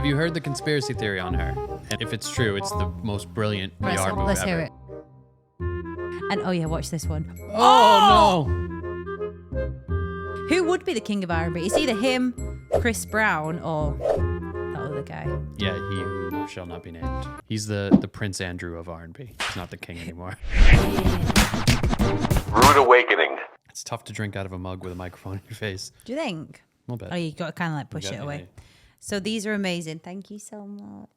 Have you heard the conspiracy theory on her? And if it's true, it's the most brilliant PR move Let's ever. hear it. And oh yeah, watch this one. Oh, no. Who would be the king of R&B? It's either him, Chris Brown, or that other guy. Yeah, he who shall not be named. He's the Prince Andrew of R&B. He's not the king anymore. Rhudawakening. It's tough to drink out of a mug with a microphone in your face. Do you think? A little bit. Oh, you got to kind of like push it away. So these are amazing. Thank you so much.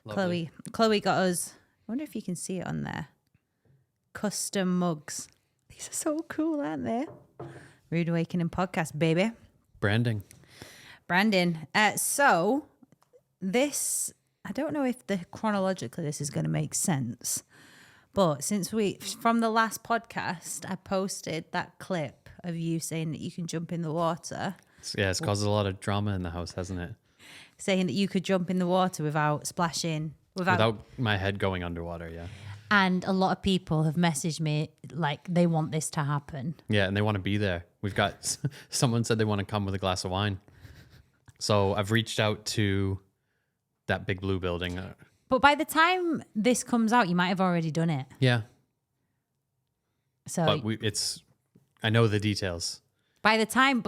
Lovely. Chloe got us. I wonder if you can see it on there. Custom mugs. These are so cool, aren't they? Rhudawakening Podcast, baby. Branding. So this, I don't know if chronologically this is going to make sense, but from the last podcast, I posted that clip of you saying that you can jump in the water. Yeah, it's caused a lot of drama in the house, hasn't it? Saying that you could jump in the water without splashing. Without my head going underwater, yeah. And a lot of people have messaged me like they want this to happen. Yeah, and they want to be there. We've got, someone said they want to come with a glass of wine. So I've reached out to that big blue building. But by the time this comes out, you might have already done it. Yeah. So But I know the details. by the time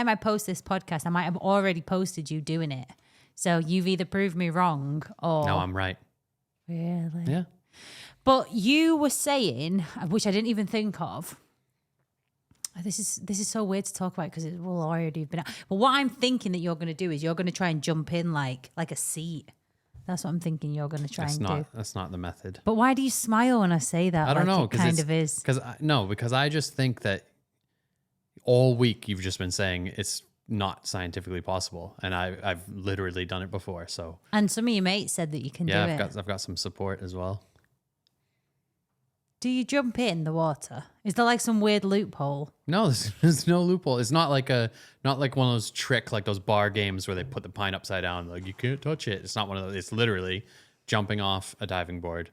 I post this podcast, I might have already posted you doing it. So you've either proved me wrong or... No, I'm right. Really? Yeah. But you were saying, which I didn't even think of. This is so weird to talk about because it will already have been out. But what I'm thinking that you're going to do is you're going to try and jump in like a seat. That's what I'm thinking you're going to try do. That's not the method. But why do you smile when I say that? I don't know. It kind of is. Because I just think that all week you've just been saying it's not scientifically possible, and I've literally done it before. So and some of your mates said that you can do it. I've got some support as well. Do you jump in the water? Is there like some weird loophole? No, there's no loophole. It's not like one of those like those bar games where they put the pine upside down, like you can't touch it. It's not one of those. It's literally jumping off a diving board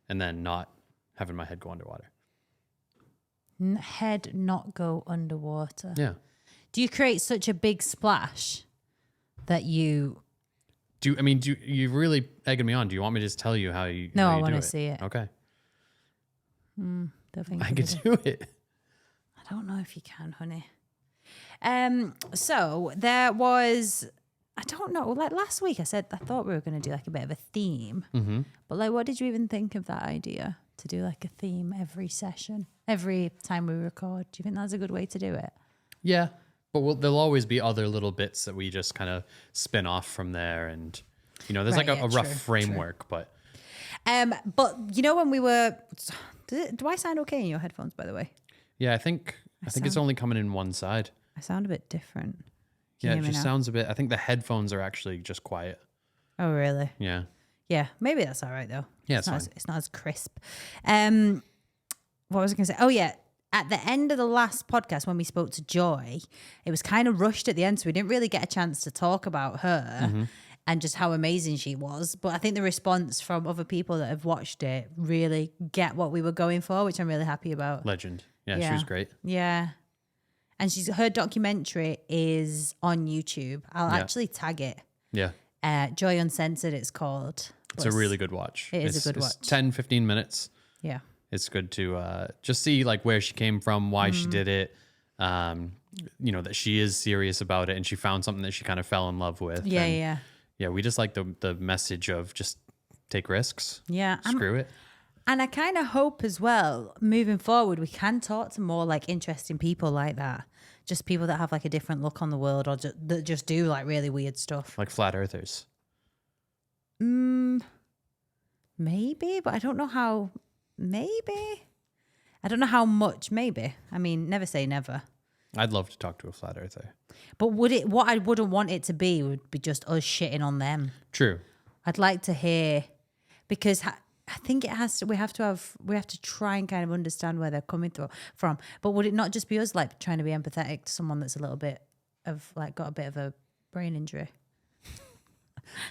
and then not having my head go underwater. Head not go underwater. Yeah. Do you create such a big splash that you... Do you really egging me on? Do you want me to just tell you how you No, how I you want do to see it. Okay. Don't think I could do it. I don't know if you can, honey. So there was... I don't know. Like last week I said I thought we were going to do like a bit of a theme. Mm-hmm. But like what did you even think of that idea? To do like a theme every session, every time we record. Do you think that's a good way to do it? Yeah. But there'll always be other little bits that we just kind of spin off from there. And, there's Right, like a rough true, framework, but... But when we were... Do I sound okay in your headphones, by the way? Yeah, I think it's only coming in one side. I sound a bit different. Can Yeah, you it hear me just now? sounds a bit... I think the headphones are actually just quiet. Oh, really? Yeah. Yeah, maybe that's all right, though. Yeah, it's it's not it's not as crisp. What was I going to say? Oh, yeah. At the end of the last podcast, when we spoke to Joy, it was kind of rushed at the end, so we didn't really get a chance to talk about her and just how amazing she was. But I think the response from other people that have watched it really get what we were going for, which I'm really happy about. Legend. Yeah, she was great. Yeah. And her documentary is on YouTube. I'll actually tag it. Yeah. Joy Uncensored, it's called. It's a really good watch. It's a good it's watch. 10, 15 minutes. Yeah. It's good to just see like where she came from, why she did it, that she is serious about it and she found something that she kind of fell in love with. Yeah, and yeah. Yeah, we just like the message of just take risks. Yeah. Screw it. And I kind of hope as well, moving forward, we can talk to more like interesting people like that. Just people that have like a different look on the world or that just do like really weird stuff. Like flat earthers. Maybe, but I don't know how. Maybe. I don't know how much. Maybe. I mean, never say never. I'd love to talk to a flat earther. But what I wouldn't want it to be would be just us shitting on them. True. I'd like to hear, because I think it has to. We have to try and kind of understand where they're coming from. But would it not just be us like trying to be empathetic to someone that's a little bit of like got a bit of a brain injury?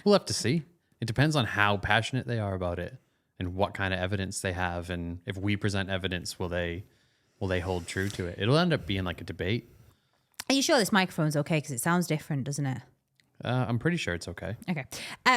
We'll have to see. It depends on how passionate they are about it and what kind of evidence they have. And if we present evidence, will they hold true to it? It'll end up being like a debate. Are you sure this microphone's okay? Because it sounds different, doesn't it? I'm pretty sure it's okay. Okay.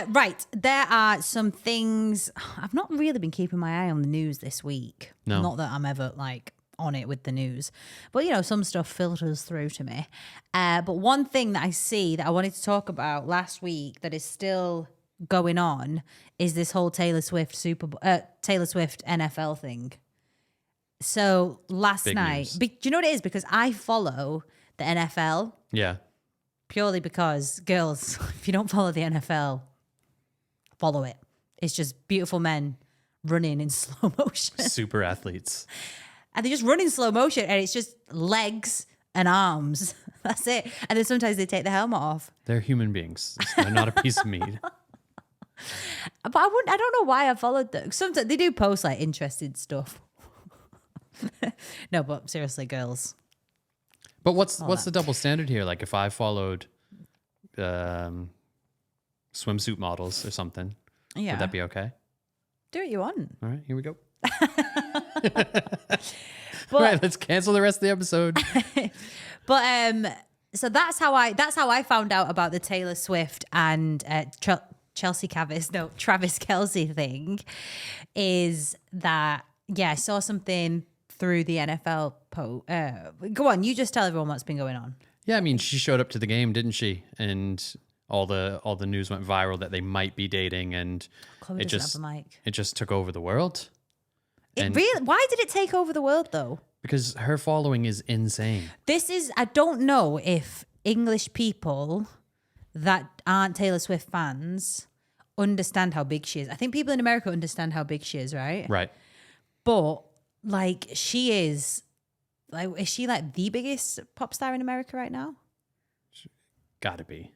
Right. There are some things. I've not really been keeping my eye on the news this week. No. Not that I'm ever like on it with the news. But, you know, some stuff filters through to me. But one thing that I see that I wanted to talk about last week that is still going on is this whole Taylor Swift NFL thing. So last Big night, news. do you know what it is? Because I follow the NFL. Yeah. Purely because, girls, if you don't follow the NFL, follow it. It's just beautiful men running in slow motion. Super athletes. And they just run in slow motion, and it's just legs and arms. That's it. And then sometimes they take the helmet off. They're human beings. They're not a piece of meat. But I don't know why I followed them. Sometimes they do post like interesting stuff. No, but seriously, girls. But what's the double standard here? Like if I followed swimsuit models or something, Yeah. would that be okay? Do what you want. All right, here we go. But, All right, let's cancel the rest of the episode. But so that's how I found out about the Taylor Swift and Travis Kelce thing. Is that I saw something through the NFL post. Go on, you just tell everyone what's been going on. Yeah, I mean, she showed up to the game, didn't she? And all the news went viral that they might be dating, and Chloe it doesn't have a mic. it just took over the world. Why did it take over the world though? Because her following is insane. I don't know if English people that aren't Taylor Swift fans understand how big she is. I think people in America understand how big she is, right? Right. But like is she like the biggest pop star in America right now? Gotta be.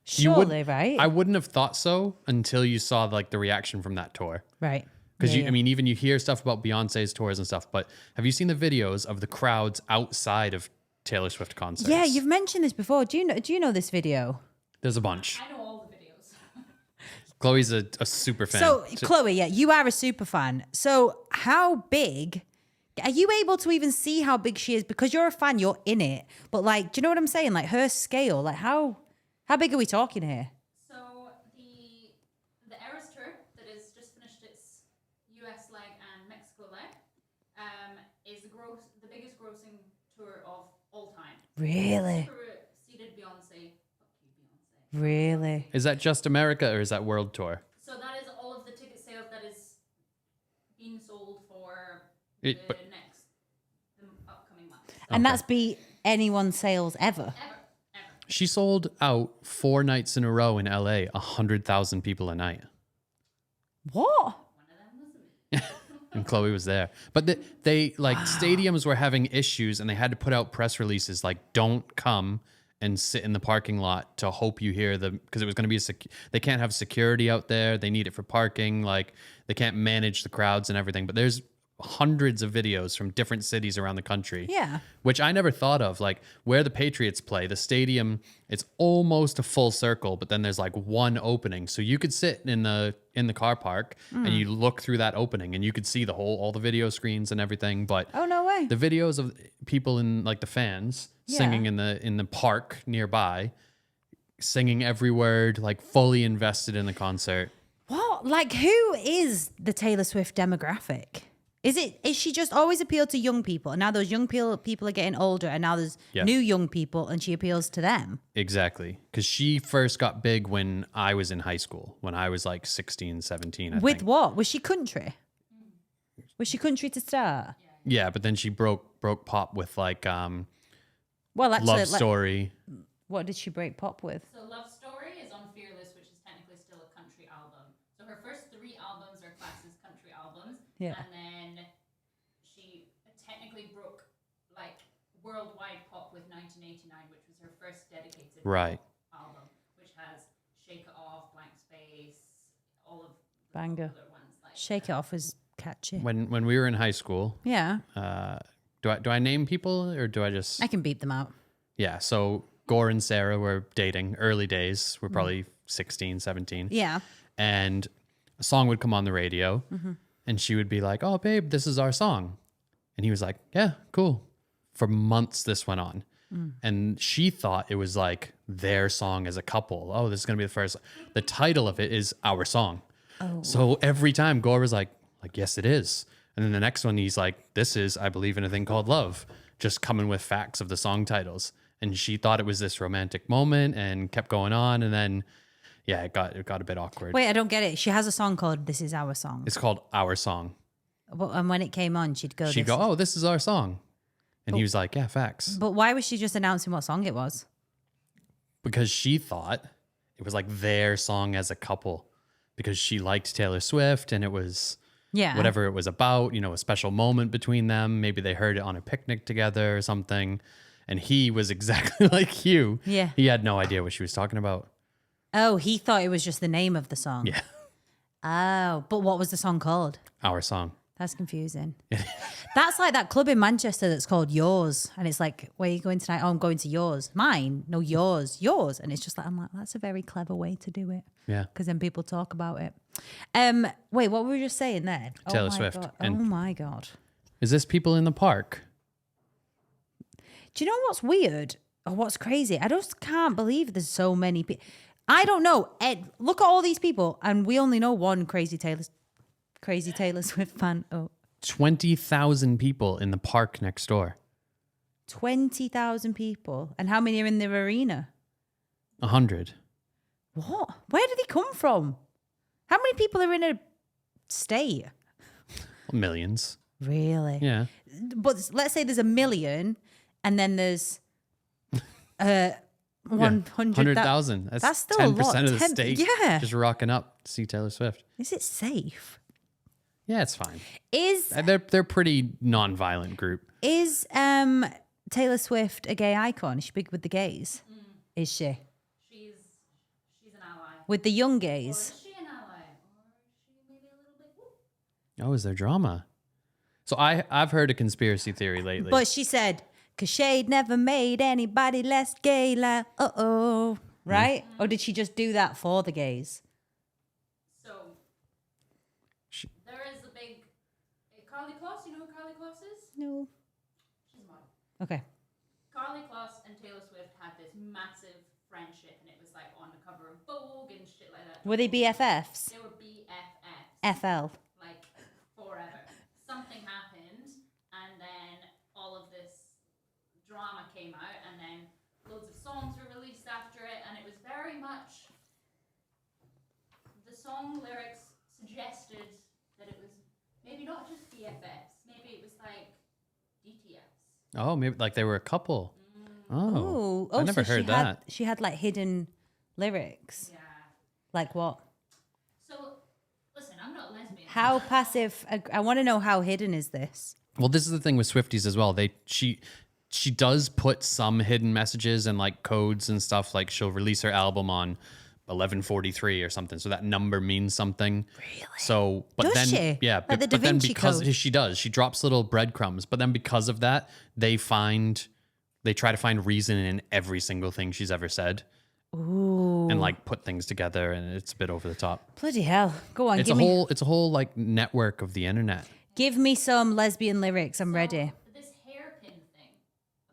Surely, right? I wouldn't have thought so until you saw like the reaction from that tour. Right. Because Yeah, I mean, even you hear stuff about Beyonce's tours and stuff, but have you seen the videos of the crowds outside of Taylor Swift concerts? Yeah, you've mentioned this before. Do you know this video? There's a bunch. I know all the videos. Chloe's a super fan. So, Chloe, yeah, you are a super fan. So, how big are you able to even see how big she is? Because you're a fan, you're in it. But like, do you know what I'm saying? Like her scale, like how big are we talking here? So the Eras tour that has just finished its US leg and Mexico leg is the biggest grossing tour of all time. Really? Superseded Beyonce. Fuck you, Beyonce. Really? Is that just America or is that world tour? So that is all of the ticket sales that is being sold for The upcoming months. And Okay. that's beat anyone's sales ever. Ever. She sold out 4 nights in a row in LA, 100,000 people a night. What? One of them was me. And Chloe was there. But they like stadiums were having issues and they had to put out press releases like, don't come and sit in the parking lot to hope you hear them, because it was going to be they can't have security out there. They need it for parking. Like they can't manage the crowds and everything. But there's hundreds of videos from different cities around the country. Yeah. Which I never thought of. Like where the Patriots play, the stadium, it's almost a full circle, but then there's like one opening. So you could sit in the car park and you look through that opening and you could see all the video screens and everything. But Oh, no way. the videos of people in like the fans singing in the park nearby, singing every word, like fully invested in the concert. What? Like, who is the Taylor Swift demographic? Is she just always appealed to young people, and now those young people are getting older, and now there's new young people, and she appeals to them? Exactly. Because she first got big when I was in high school, when I was like 16, 17, I With think. what? Was she country? Was she country to start? Yeah, but then she broke pop with like Well, actually, Love Story. What did she break pop with? So Love Story is on Fearless, which is technically still a country album. So her first 3 albums are classed as country albums. Yeah. And then she technically broke like worldwide pop with 1989, which was her first dedicated Right. pop album, which has Shake It Off, Blank Space, all of the Banger. popular ones. Like Shake It Off was catchy. When we were in high school, Yeah. do I name people or do I just... I can beep them out. Yeah, so Gore and Sarah were dating early days. We're probably 16, 17. Yeah. And a song would come on the radio and she would be like, oh, babe, this is our song. And he was like, yeah, cool. For months this went on. And she thought it was like their song as a couple. Oh, this is going to be the first. The title of it is Our Song. Oh. So every time Gore was like, yes, it is. And then the next one, he's like, this is I Believe in a Thing Called Love. Just coming with facts of the song titles. And she thought it was this romantic moment and kept going on. And then, yeah, it got a bit awkward. Wait, I don't get it. She has a song called This Is Our Song. It's called Our Song. Well, and when it came on, she'd go, Oh, this is our song. And he was like, yeah, facts. But why was she just announcing what song it was? Because she thought it was like their song as a couple. Because she liked Taylor Swift and it was whatever it was about, a special moment between them. Maybe they heard it on a picnic together or something. And he was exactly like you. Yeah. He had no idea what she was talking about. Oh, he thought it was just the name of the song. Yeah. Oh, but what was the song called? Our Song. That's confusing. That's like that club in Manchester that's called Yours. And it's like, where are you going tonight? Oh, I'm going to yours. Mine? No, yours. Yours. And it's just like, I'm like, that's a very clever way to do it. Yeah. Because then people talk about it. Wait, what were we just saying there? Taylor oh my Swift. God. And oh my God. Is this people in the park? Do you know what's weird or what's crazy? I just can't believe there's so many people. I don't know. Ed, look at all these people and we only know one crazy Taylor Swift fan. Oh. 20,000 people in the park next door. 20,000 people. And how many are in the arena? 100. What? Where did they come from? How many people are in a state? Millions. Really? Yeah. But let's say there's 1 million and then there's 100,000. That's still 10% a lot. of the state Yeah. just rocking up to see Taylor Swift. Is it safe? Yeah, it's fine. Is They're pretty non-violent group. Taylor Swift a gay icon? Is she big with the gays? Is she? She's an ally. With the young Or gays? is she an ally? Or is she maybe a little bit? Whoop. Oh, is there drama? So I've heard a conspiracy theory lately. But she said, "'Cause shade never made anybody less gay." Like, right? Or did she just do that for the gays? So there is a big Carly Kloss. You know who Carly Kloss is? No. She's a model. Okay. Carly Kloss and Taylor Swift had this massive friendship, and it was like on the cover of Vogue and shit like that. Were they BFFs? They were BFFs. FL. Like forever. Something happened, and then all of this drama came out, and then loads of songs were released after it, and it was very much the song lyrics suggested that it was maybe not just BFFs, maybe it was like DTFs. Oh, maybe like they were a couple. Oh, I never so heard that. She had like hidden lyrics. Yeah. Like what? So listen, I'm not lesbian. How passive? I want to know how hidden is this? Well, this is the thing with Swifties as well. She does put some hidden messages and like codes and stuff. Like she'll release her album on 11:43 or something, so that number means something. Really? So, but Does then she? yeah, Like but, the Da but then Vinci because Code? she does, she drops little breadcrumbs. But then because of that, they try to find reason in every single thing she's ever said. Ooh. And like put things together, and it's a bit over the top. Bloody hell. Go on, It's a whole like network of the internet. give me some lesbian lyrics. I'm ready. This hairpin thing,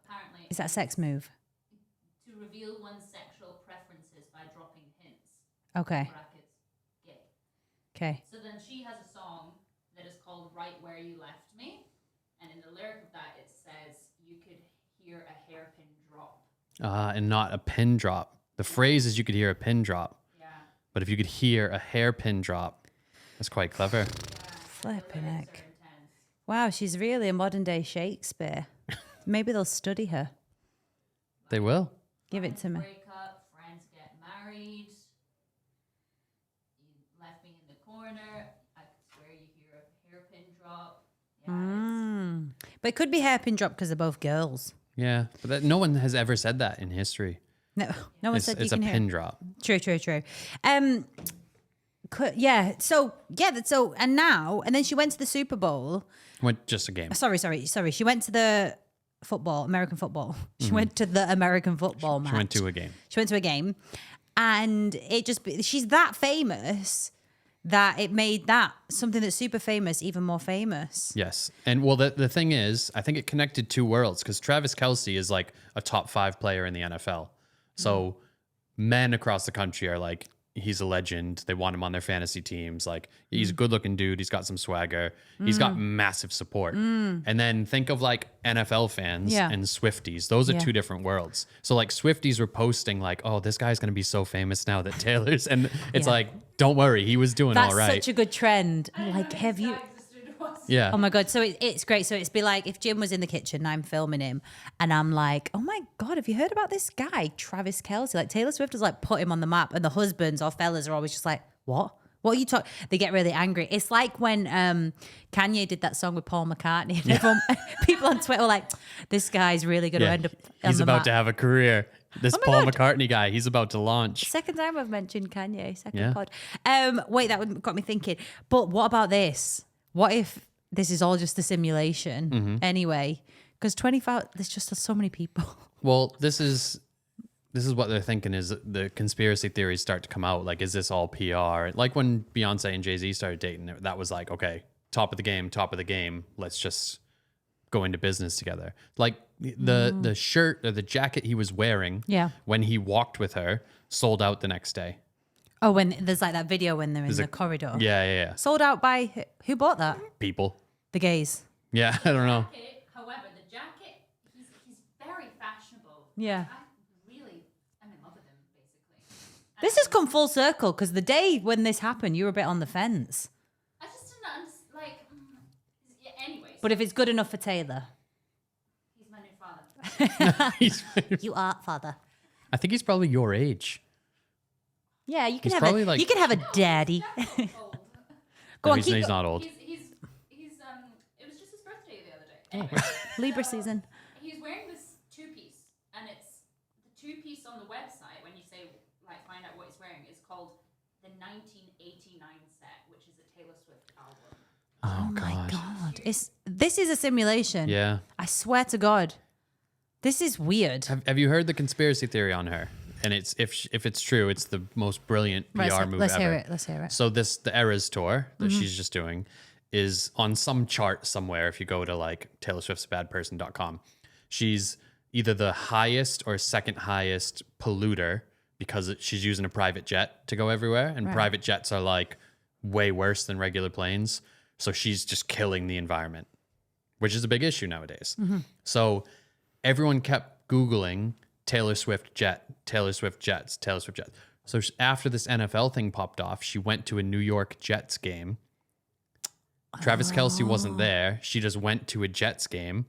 apparently, Is that a sex move? to reveal one's sexual preferences by dropping hints. Okay. Brackets, gay. Okay. So then she has a song that is called Right Where You Left Me. And in the lyric of that, it says you could hear a hairpin drop. And not a pin drop. The phrase is you could hear a pin drop. Yeah. But if you could hear a hairpin drop, that's quite clever. Flipping Lyrics heck. are intense. Wow, she's really a modern day Shakespeare. Maybe they'll study her. They will. Give it to me. Break up, friends get married. You left me in the corner. I could swear you hear a hairpin drop. Yeah, But it could be hairpin drop because they're both girls. Yeah, but no one has ever said that in history. No one It's, said you it's a can hear. pin drop. True. So and now, and then she went to the Super Bowl. Went just a game. Sorry. She went to the American football. She went to the American football match. She went to a game. She went to a game, and she's that famous that it made that something that's super famous even more famous. Yes. And well, the thing is, I think it connected two worlds because Travis Kelce is like a top 5 player in the NFL. So men across the country are like, he's a legend. They want him on their fantasy teams. Like, he's a good looking dude. He's got some swagger. He's got massive support. And then think of like NFL fans and Swifties. Those are two different worlds. So like Swifties were posting like, oh, this guy's going to be so famous now that Taylor's. And it's like, don't worry. He was doing That's all right. such a good trend. Like, have you... Yeah. Oh my God. So it's great. So it's be like if Jim was in the kitchen and I'm filming him and I'm like, oh my God, have you heard about this guy, Travis Kelce? Like Taylor Swift has like put him on the map and the husbands or fellas are always just like, what? What are you talking? They get really angry. It's like when Kanye did that song with Paul McCartney and everyone, people on Twitter were like, this guy's really going to end up on He's the about map. to have a career. This Oh my Paul God. McCartney guy, he's about to launch. Second time I've mentioned Kanye, second Yeah. pod. Wait, that got me thinking. But what about this? What if this is all just a simulation anyway? Because 25, there's just so many people. Well, this is what they're thinking is the conspiracy theories start to come out. Like, is this all PR? Like when Beyonce and Jay-Z started dating, that was like, okay, top of the game. Let's just go into business together. Like the shirt or the jacket he was wearing when he walked with her sold out the next day. Oh, when there's like that video when they're in the corridor. Yeah. Sold out by, who bought that? People. The gays. Yeah, I don't know. However, the jacket, he's very fashionable. Yeah. I'm in love with him, basically. This has come full circle because the day when this happened, you were a bit on the fence. I just didn't understand, yeah, anyways. But if it's good enough for Taylor. He's my new father. You are father. I think he's probably your age. Yeah, you can He's have probably like- you can have a daddy. Old. Go No, on, he's, keep he's go- not old. It was just his birthday the other day. Anyway, Libra season. he's wearing this two-piece, and it's the two-piece on the website. When you say like find out what he's wearing, is called the 1989 set, which is a Taylor Swift album. Oh, My God, this is a simulation. Yeah. I swear to God, this is weird. Have you heard the conspiracy theory on her? And it's if it's true, it's the most brilliant PR move Let's ever. hear it. Let's hear it. So the Eras tour that she's just doing is on some chart somewhere. If you go to like TaylorSwiftsAbadperson.com, she's either the highest or second highest polluter because she's using a private jet to go everywhere, and private jets are like way worse than regular planes. So she's just killing the environment, which is a big issue nowadays. So everyone kept Googling Taylor Swift jet, Taylor Swift jets, Taylor Swift jets. So after this NFL thing popped off, she went to a New York Jets game. Travis Kelce wasn't there. She just went to a Jets game,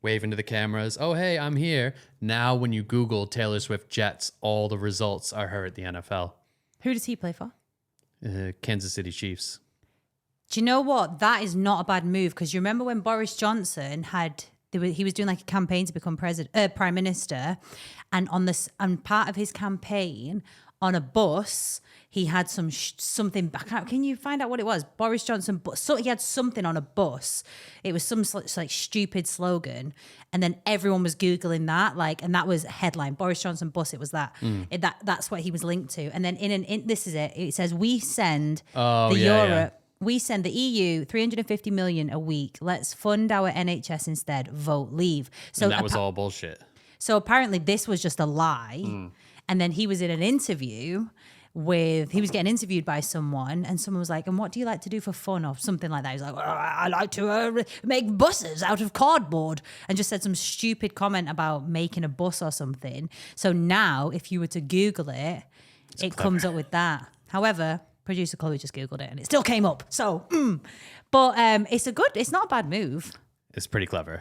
waving to the cameras. Oh, hey, I'm here. Now, when you Google Taylor Swift Jets, all the results are her at the NFL. Who does he play for? Kansas City Chiefs. Do you know what? That is not a bad move because you remember when Boris Johnson he was doing like a campaign to become prime minister, and on part of his campaign on a bus he had something. Can you find out what it was? Boris Johnson, so he had something on a bus. It was some like stupid slogan, and then everyone was googling that, like, and that was a headline: Boris Johnson bus. It was that. That's what he was linked to. And then this is it. It says we send Europe. We send the EU 350 million a week. Let's fund our NHS instead. Vote leave. So And that was all bullshit. So apparently this was just a lie. And then he was in an interview he was getting interviewed by someone, and someone was like, and what do you like to do for fun or something like that? He's like, well, I like to make buses out of cardboard, and just said some stupid comment about making a bus or something. So now if you were to Google it, it comes up with that. However, producer Chloe just Googled it and it still came up. So, but it's not a bad move. It's pretty clever.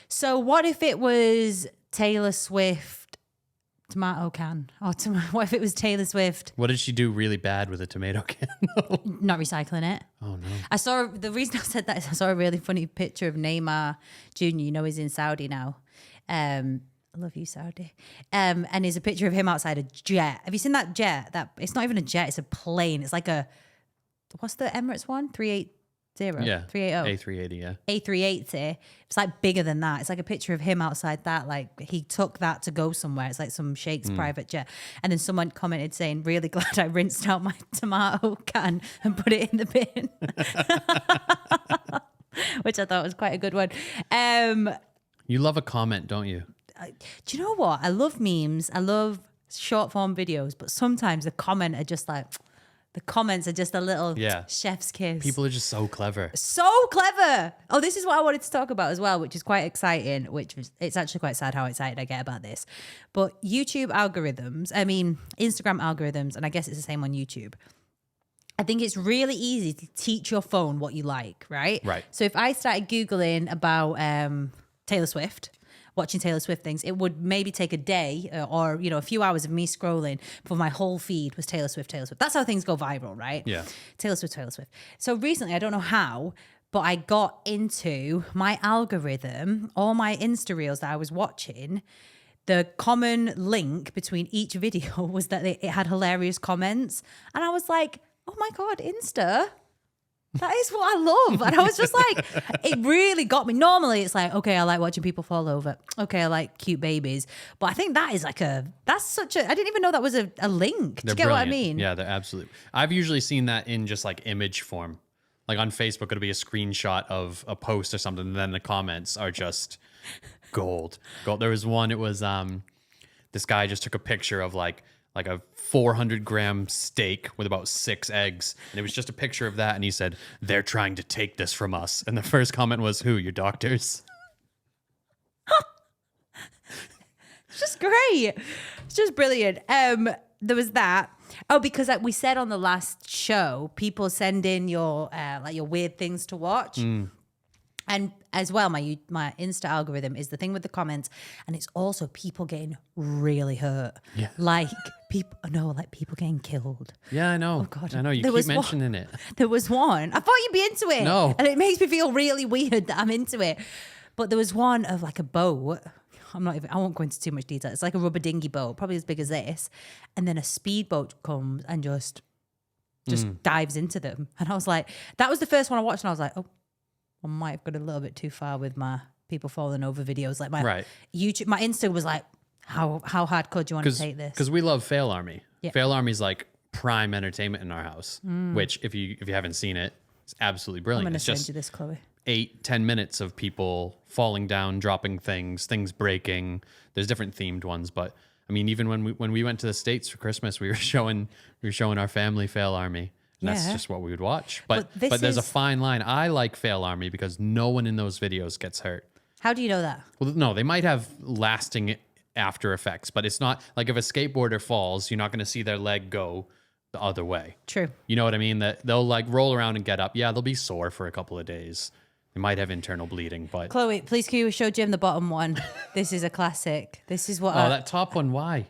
So what if it was Taylor Swift tomato can? Or what if it was Taylor Swift What did she do really bad with a tomato can? not recycling it? Oh, no. The reason I said that is I saw a really funny picture of Neymar Jr. You know, he's in Saudi now. I love you, Saudi. And there's a picture of him outside a jet. Have you seen that jet? It's not even a jet, it's a plane. It's like what's the Emirates one? Yeah. 380. A380, yeah. A380. It's like bigger than that. It's like a picture of him outside that. Like he took that to go somewhere. It's like some Sheikh's private jet. And then someone commented saying, really glad I rinsed out my tomato can and put it in the bin. Which I thought was quite a good one. You love a comment, don't you? Do you know what? I love memes. I love short form videos, but sometimes the comments are just a little chef's kiss. People are just so clever. So clever. Oh, this is what I wanted to talk about as well, which is quite exciting, it's actually quite sad how excited I get about this. But YouTube algorithms, Instagram algorithms, and I guess it's the same on YouTube. I think it's really easy to teach your phone what you like, right? Right. So if I started Googling about Taylor Swift, watching Taylor Swift things, it would maybe take a day or a few hours of me scrolling for my whole feed was Taylor Swift. That's how things go viral, right? Yeah. Taylor Swift. So recently, I don't know how, but I got into my algorithm, all my Insta reels that I was watching. The common link between each video was that it had hilarious comments. And I was like, oh my God, Insta. That is what I love. And I was just like, it really got me. Normally it's like, okay, I like watching people fall over. Okay, I like cute babies. But I think that is I didn't even know that was a link. Do you get what I mean? Yeah, they're absolute. I've usually seen that in just like image form. Like on Facebook, it'll be a screenshot of a post or something. And then the comments are just gold. There was one, it was this guy just took a picture of like a 400-gram steak with about 6 eggs. And it was just a picture of that. And he said, they're trying to take this from us. And the first comment was, who, your doctors? It's just great. It's just brilliant. There was that. Oh, because we said on the last show, people send in your weird things to watch. And as well, my Insta algorithm is the thing with the comments, and it's also people getting really hurt. Yeah. Like people getting killed. Yeah, I know. Oh God, I know. You keep mentioning it. There was one. I thought you'd be into it. No. And it makes me feel really weird that I'm into it. But there was one of like a boat. I won't go into too much detail. It's like a rubber dinghy boat, probably as big as this. And then a speedboat comes and just dives into them. And I was like, that was the first one I watched, and I was like, oh, I might have gone a little bit too far with my people falling over videos. Like my YouTube, my Insta was like, how hardcore do you want to take this? Because we love Fail Army. Yeah. Fail Army's like prime entertainment in our house, which if you haven't seen it, it's absolutely I'm brilliant. going to It's send just you this, Chloe. 8-10 minutes of people falling down, dropping things breaking. There's different themed ones, but I mean, even when we went to the States for Christmas, we were showing our family Fail Army. And that's just what we would watch. But there's a fine line. I like Fail Army because no one in those videos gets hurt. How do you know that? Well, no, they might have lasting after effects, but it's not like if a skateboarder falls, you're not going to see their leg go the other way. True. You know what I mean? That they'll like roll around and get up. Yeah, they'll be sore for a couple of days. They might have internal bleeding, but... Chloe, please can you show Jim the bottom one? This is a classic. This is what that top one, why?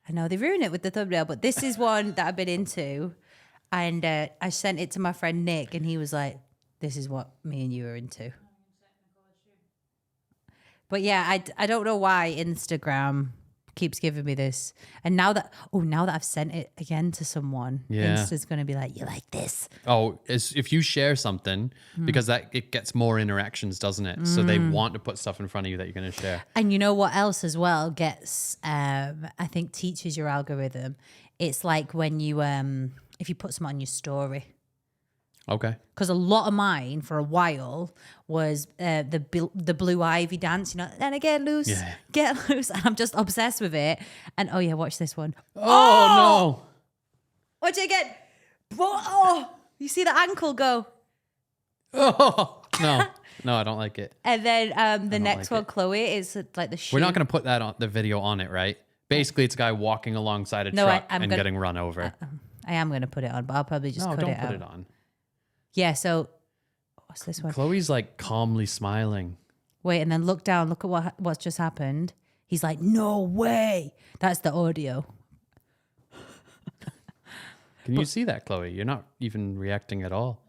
I know, they ruined it with the thumbnail, but this is one that I've been into. And I sent it to my friend Nick, and he was like, this is what me and you are into. But yeah, I don't know why Instagram keeps giving me this. And now that I've sent it again to someone, Insta's going to be like, you like this? Oh, if you share something, because it gets more interactions, doesn't it? So they want to put stuff in front of you that you're going to share. And you know what else as well gets, I think teaches your algorithm? It's like when you... if you put something on your story. Okay. Because a lot of mine for a while was the Blue Ivy dance, and I get loose, get loose. And I'm just obsessed with it. And oh yeah, watch this one. Oh no. Watch it again. Oh, you see the ankle go. Oh, no, I don't like it. And then the next one, Chloe, is like the shoe. We're not going to put the video on it, right? Basically, it's a guy walking alongside a truck and getting run over. I am going to put it on, but I'll probably just cut it out. No, don't put it on. Yeah, so what's this one? Chloe's like calmly smiling. Wait, and then look down. Look at what's just happened. He's like, no way. That's the audio. Can you see that, Chloe? You're not even reacting at all.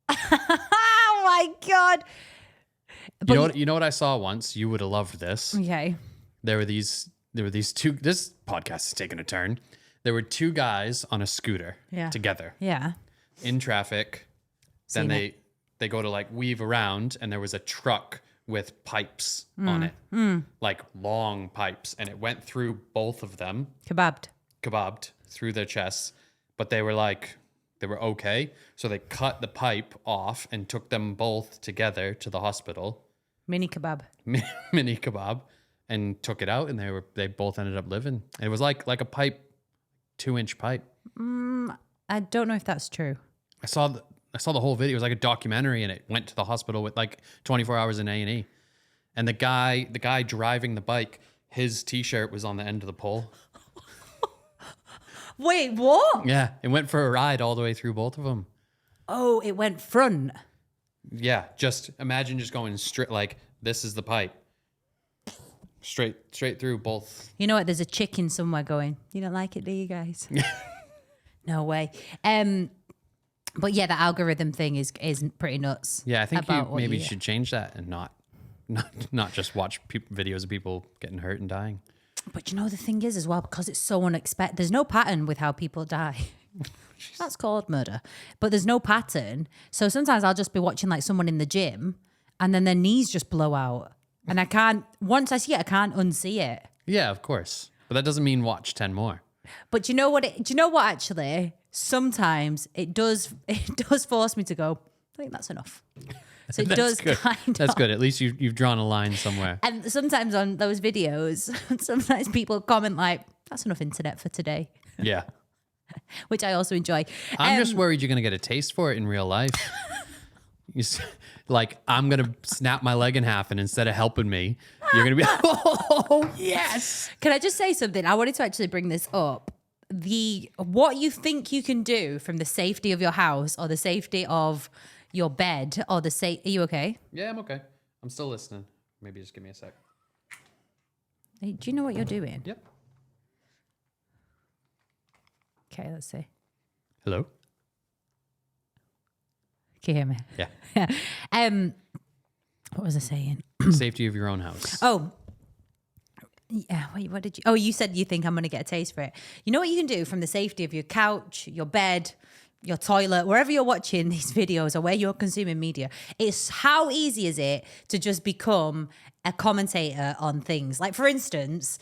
Oh my God. You know what I saw once? You would have loved this. Okay. There were these two, this podcast is taking a turn. There were two guys on a scooter together. Yeah. In traffic, Then they go to like weave around, and there was a truck with pipes on it, like long pipes, and it went through both of them, kebabbed through their chests, but they were okay. So they cut the pipe off and took them both together to the hospital. Mini kebab. Mini kebab, and took it out, and they both ended up living. It was like a pipe, 2-inch pipe. I don't know if that's true. I saw the whole video. It was like a documentary, and it went to the hospital with like 24 hours in A&E. And the guy driving the bike, his t-shirt was on the end of the pole. Wait, what? Yeah, it went for a ride all the way through both of them. Oh, it went front. Yeah, just imagine just going straight, like this is the pipe. Straight through both. You know what? There's a chicken somewhere going, you don't like it, do you guys? No way. But yeah, the algorithm thing is pretty nuts. Yeah, I think you maybe should change that and not just watch videos of people getting hurt and dying. But you know, the thing is as well, because it's so unexpected, there's no pattern with how people die. That's called murder. But there's no pattern. So sometimes I'll just be watching like someone in the gym and then their knees just blow out. And once I see it, I can't unsee it. Yeah, of course. But that doesn't mean watch 10 more. But do you know what actually? Sometimes it does force me to go, I think that's enough. So it does good. kind of. That's good. At least you've drawn a line somewhere. And sometimes on those videos, sometimes people comment like, that's enough internet for today. Yeah. Which I also enjoy. I'm just worried you're going to get a taste for it in real life. Like, I'm going to snap my leg in half, and instead of helping me, you're going to be, oh, yes. Can I just say something? I wanted to actually bring this up. What you think you can do from the safety of your house or the safety of your bed or are you okay? Yeah, I'm okay. I'm still listening. Maybe just give me a sec. Hey, do you know what you're doing? Yep. Okay, let's see. Hello? Can you hear me? Yeah. What was I saying? Safety of your own house. Oh, yeah. Wait, what did you? Oh, you said you think I'm going to get a taste for it. You know what you can do from the safety of your couch, your bed, your toilet, wherever you're watching these videos or where you're consuming media. It's how easy is it to just become a commentator on things? Like, for instance,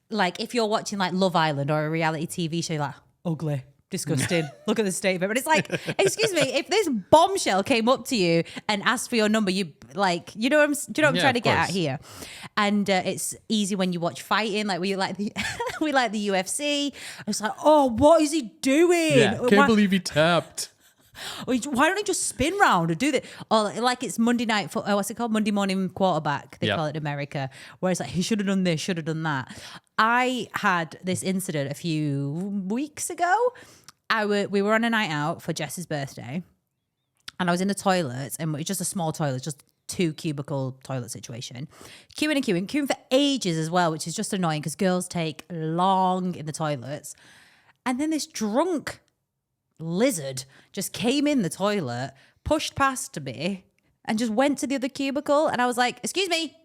like if you're watching like Love Island or a reality TV show, you're like, ugly, disgusting, look at the state of it. But it's like, excuse me, if this bombshell came up to you and asked for your number, you like, you know what I'm trying to get at here? And it's easy when you watch fighting, like we like the UFC. It's like, oh, what is he doing? Yeah, can't believe he tapped. Why don't he just spin round and do that? Or like it's Monday night, what's it called? Monday morning quarterback, they call it in America, where it's like, he should have done this, should have done that. I had this incident a few weeks ago. We were on a night out for Jess's birthday, and I was in the toilet, and it was just a small toilet, just 2 cubicle toilet situation. Queuing for ages as well, which is just annoying because girls take long in the toilets. And then this drunk lizard just came in the toilet, pushed past me, and just went to the other cubicle. And I was like, excuse me,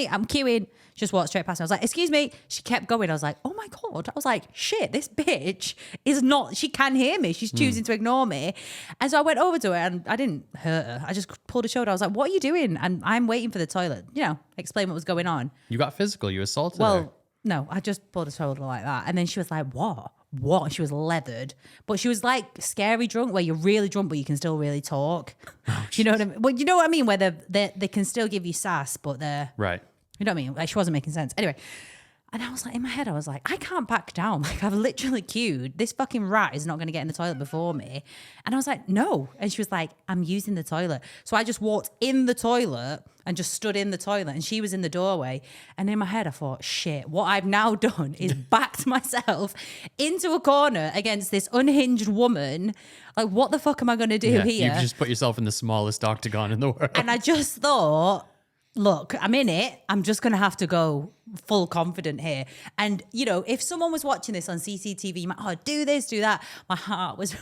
I'm queuing. She just walked straight past me. I was like, excuse me. She kept going. I was like, oh my God. I was like, shit, this bitch is not, she can hear me. She's choosing to ignore me. And so I went over to her and I didn't hurt her. I just pulled her shoulder. I was like, what are you doing? And I'm waiting for the toilet, explain what was going on. You got physical. You assaulted her. No, I just pulled her shoulder like that. And then she was like, what? And she was leathered. But she was like scary drunk, where you're really drunk, but you can still really talk. Oh, you know what I mean? Well, you know what I mean? Where they can still give you sass, but they're... Right. You know what I mean? Like, she wasn't making sense. Anyway, and I was like, in my head, I was like, I can't back down. Like, I've literally queued. This fucking rat is not going to get in the toilet before me. And I was like, no. And she was like, I'm using the toilet. So I just walked in the toilet and just stood in the toilet, and she was in the doorway. And in my head, I thought, shit, what I've now done is backed myself into a corner against this unhinged woman. Like, what the fuck am I going to do here? You've just put yourself in the smallest octagon in the world. And I just thought, look, I'm in it. I'm just going to have to go full confident here. And, if someone was watching this on CCTV, you might, do this, do that. My heart was,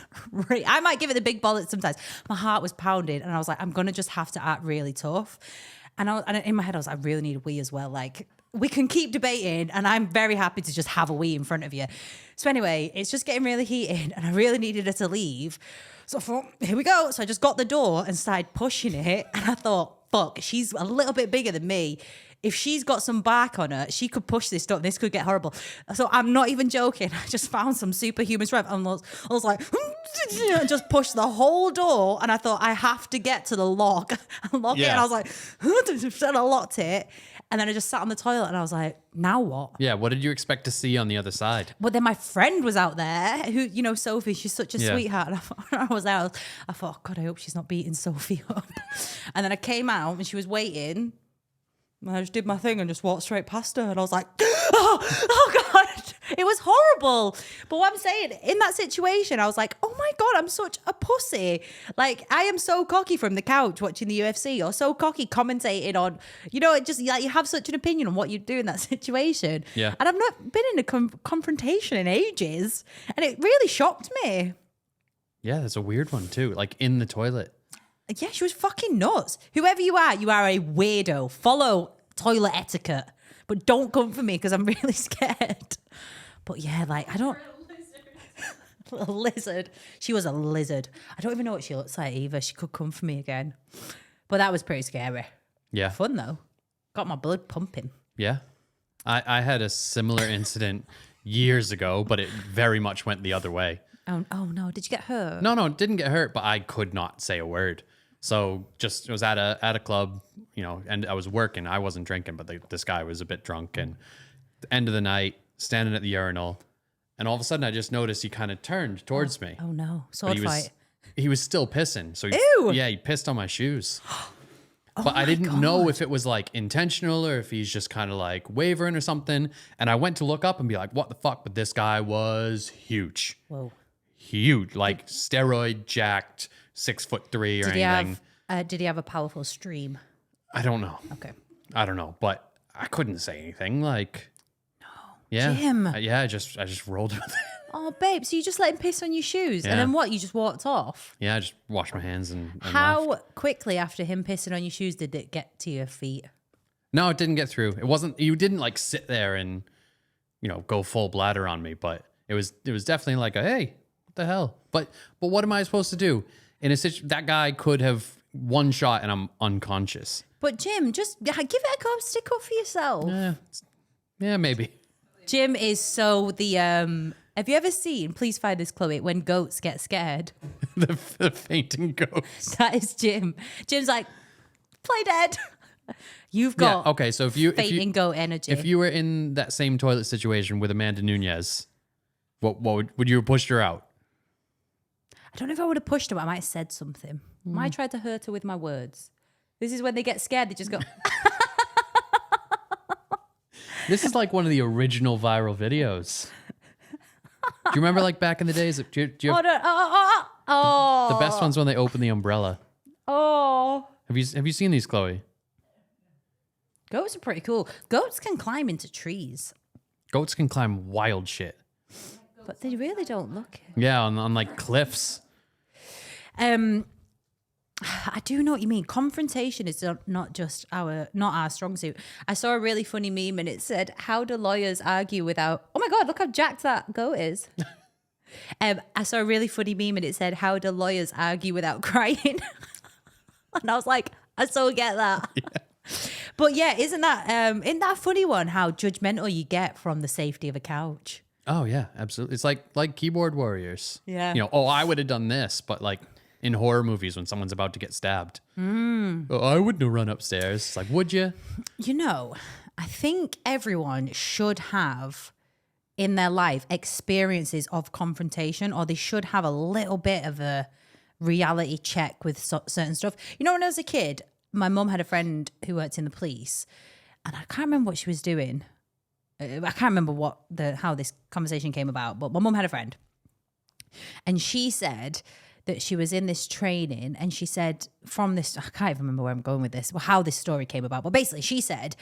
I might give it the big bullets sometimes. My heart was pounding. And I was like, I'm going to just have to act really tough. And in my head, I was like, I really need a wee as well. Like, we can keep debating, and I'm very happy to just have a wee in front of you. So anyway, it's just getting really heated, and I really needed her to leave. So I thought, here we go. So I just got the door and started pushing it. And I thought, fuck, she's a little bit bigger than me. If she's got some bark on her, she could push this door. This could get horrible. So I'm not even joking. I just found some superhuman strength. I was like, and just pushed the whole door. And I thought, I have to get to the lock. I locked it. And I was like, and I locked it. And then I just sat on the toilet and I was like, now what? Yeah, what did you expect to see on the other side? But then my friend was out there who, you know, Sophie, she's such a sweetheart. And I was there. I thought, oh God, I hope she's not beating Sophie up. And then I came out and she was waiting. And I just did my thing and just walked straight past her. And I was like, oh God, it was horrible. But what I'm saying, in that situation, I was like, oh my God, I'm such a pussy. Like, I am so cocky from the couch watching the UFC, or so cocky commentating on, you know, it just like you have such an opinion on what you do in that situation. Yeah. And I've not been in a confrontation in ages. And it really shocked me. Yeah, that's a weird one too. Like in the toilet. Yeah, she was fucking nuts. Whoever you are a weirdo. Follow toilet etiquette, but don't come for me because I'm really scared. But yeah, like I don't. A lizard. She was a lizard. I don't even know what she looks like either. She could come for me again. But that was pretty scary. Yeah. Fun though. Got my blood pumping. Yeah. I had a similar incident years ago, but it very much went the other way. Oh no! Did you get hurt? No, didn't get hurt, but I could not say a word. So just, it was at a club, you know, and I was working. I wasn't drinking, but this guy was a bit drunk. And at the end of the night, standing at the urinal, and all of a sudden I just noticed he kind of turned towards me. Oh no! But Sword fight. He was still pissing. So Ew! Yeah, he pissed on my shoes. But I didn't know if it was like intentional or if he's just kind of like wavering or something. And I went to look up and be like, what the fuck? But this guy was huge. Whoa. Huge, like steroid jacked, 6'3" or anything. Did he have a powerful stream? I don't know. Okay. I don't know, but I couldn't say anything. Like, no. Yeah. Jim. Yeah. I just rolled with it. Oh, babe. So you just let him piss on your shoes, and then what? You just walked off. Yeah. I just washed my hands and How left. quickly after him pissing on your shoes did it get to your feet? No, it didn't get through. It wasn't. You didn't like sit there and, you know, go full bladder on me, but it was definitely like a hey, what the hell? But what am I supposed to do in a situation? That guy could have one shot and I'm unconscious. But Jim, just give it a go. Stick up for yourself. Yeah, maybe. Jim is so the have you ever seen, please find this, Chloe, when goats get scared? the fainting ghost. That is Jim. Jim's like, play dead. You've got okay. So if you fainting goat energy. If you were in that same toilet situation with Amanda Nunes, what would you have pushed her out? I don't know if I would have pushed her, but I might have said something. I might have tried to hurt her with my words. This is when they get scared, they just go. This is like one of the original viral videos. Do you remember like back in the days? Do you have, the best one's when they open the umbrella. Oh. Have you seen these, Chloe? Goats are pretty cool. Goats can climb into trees. Goats can climb wild shit. But they really don't look it. Yeah, on like cliffs. I do know what you mean. Confrontation is not our strong suit. I saw a really funny meme and it said, "How do lawyers argue without?" Oh my God, look how jacked that goat is. I saw a really funny meme and it said, "How do lawyers argue without crying?" And I was like, I so get that. Yeah. But yeah, isn't that funny one? How judgmental you get from the safety of a couch. Oh yeah, absolutely. It's like keyboard warriors. Yeah. You know, oh, I would have done this, but like in horror movies when someone's about to get stabbed. Oh, I wouldn't have run upstairs. It's like, would you? You know, I think everyone should have in their life experiences of confrontation, or they should have a little bit of a reality check with certain stuff. You know, when I was a kid, my mum had a friend who worked in the police, and I can't remember what she was doing. I can't remember how this conversation came about, but my mum had a friend, and she said that she was in this training, and she said from this, I can't even remember where I'm going with this, how this story came about, but basically she said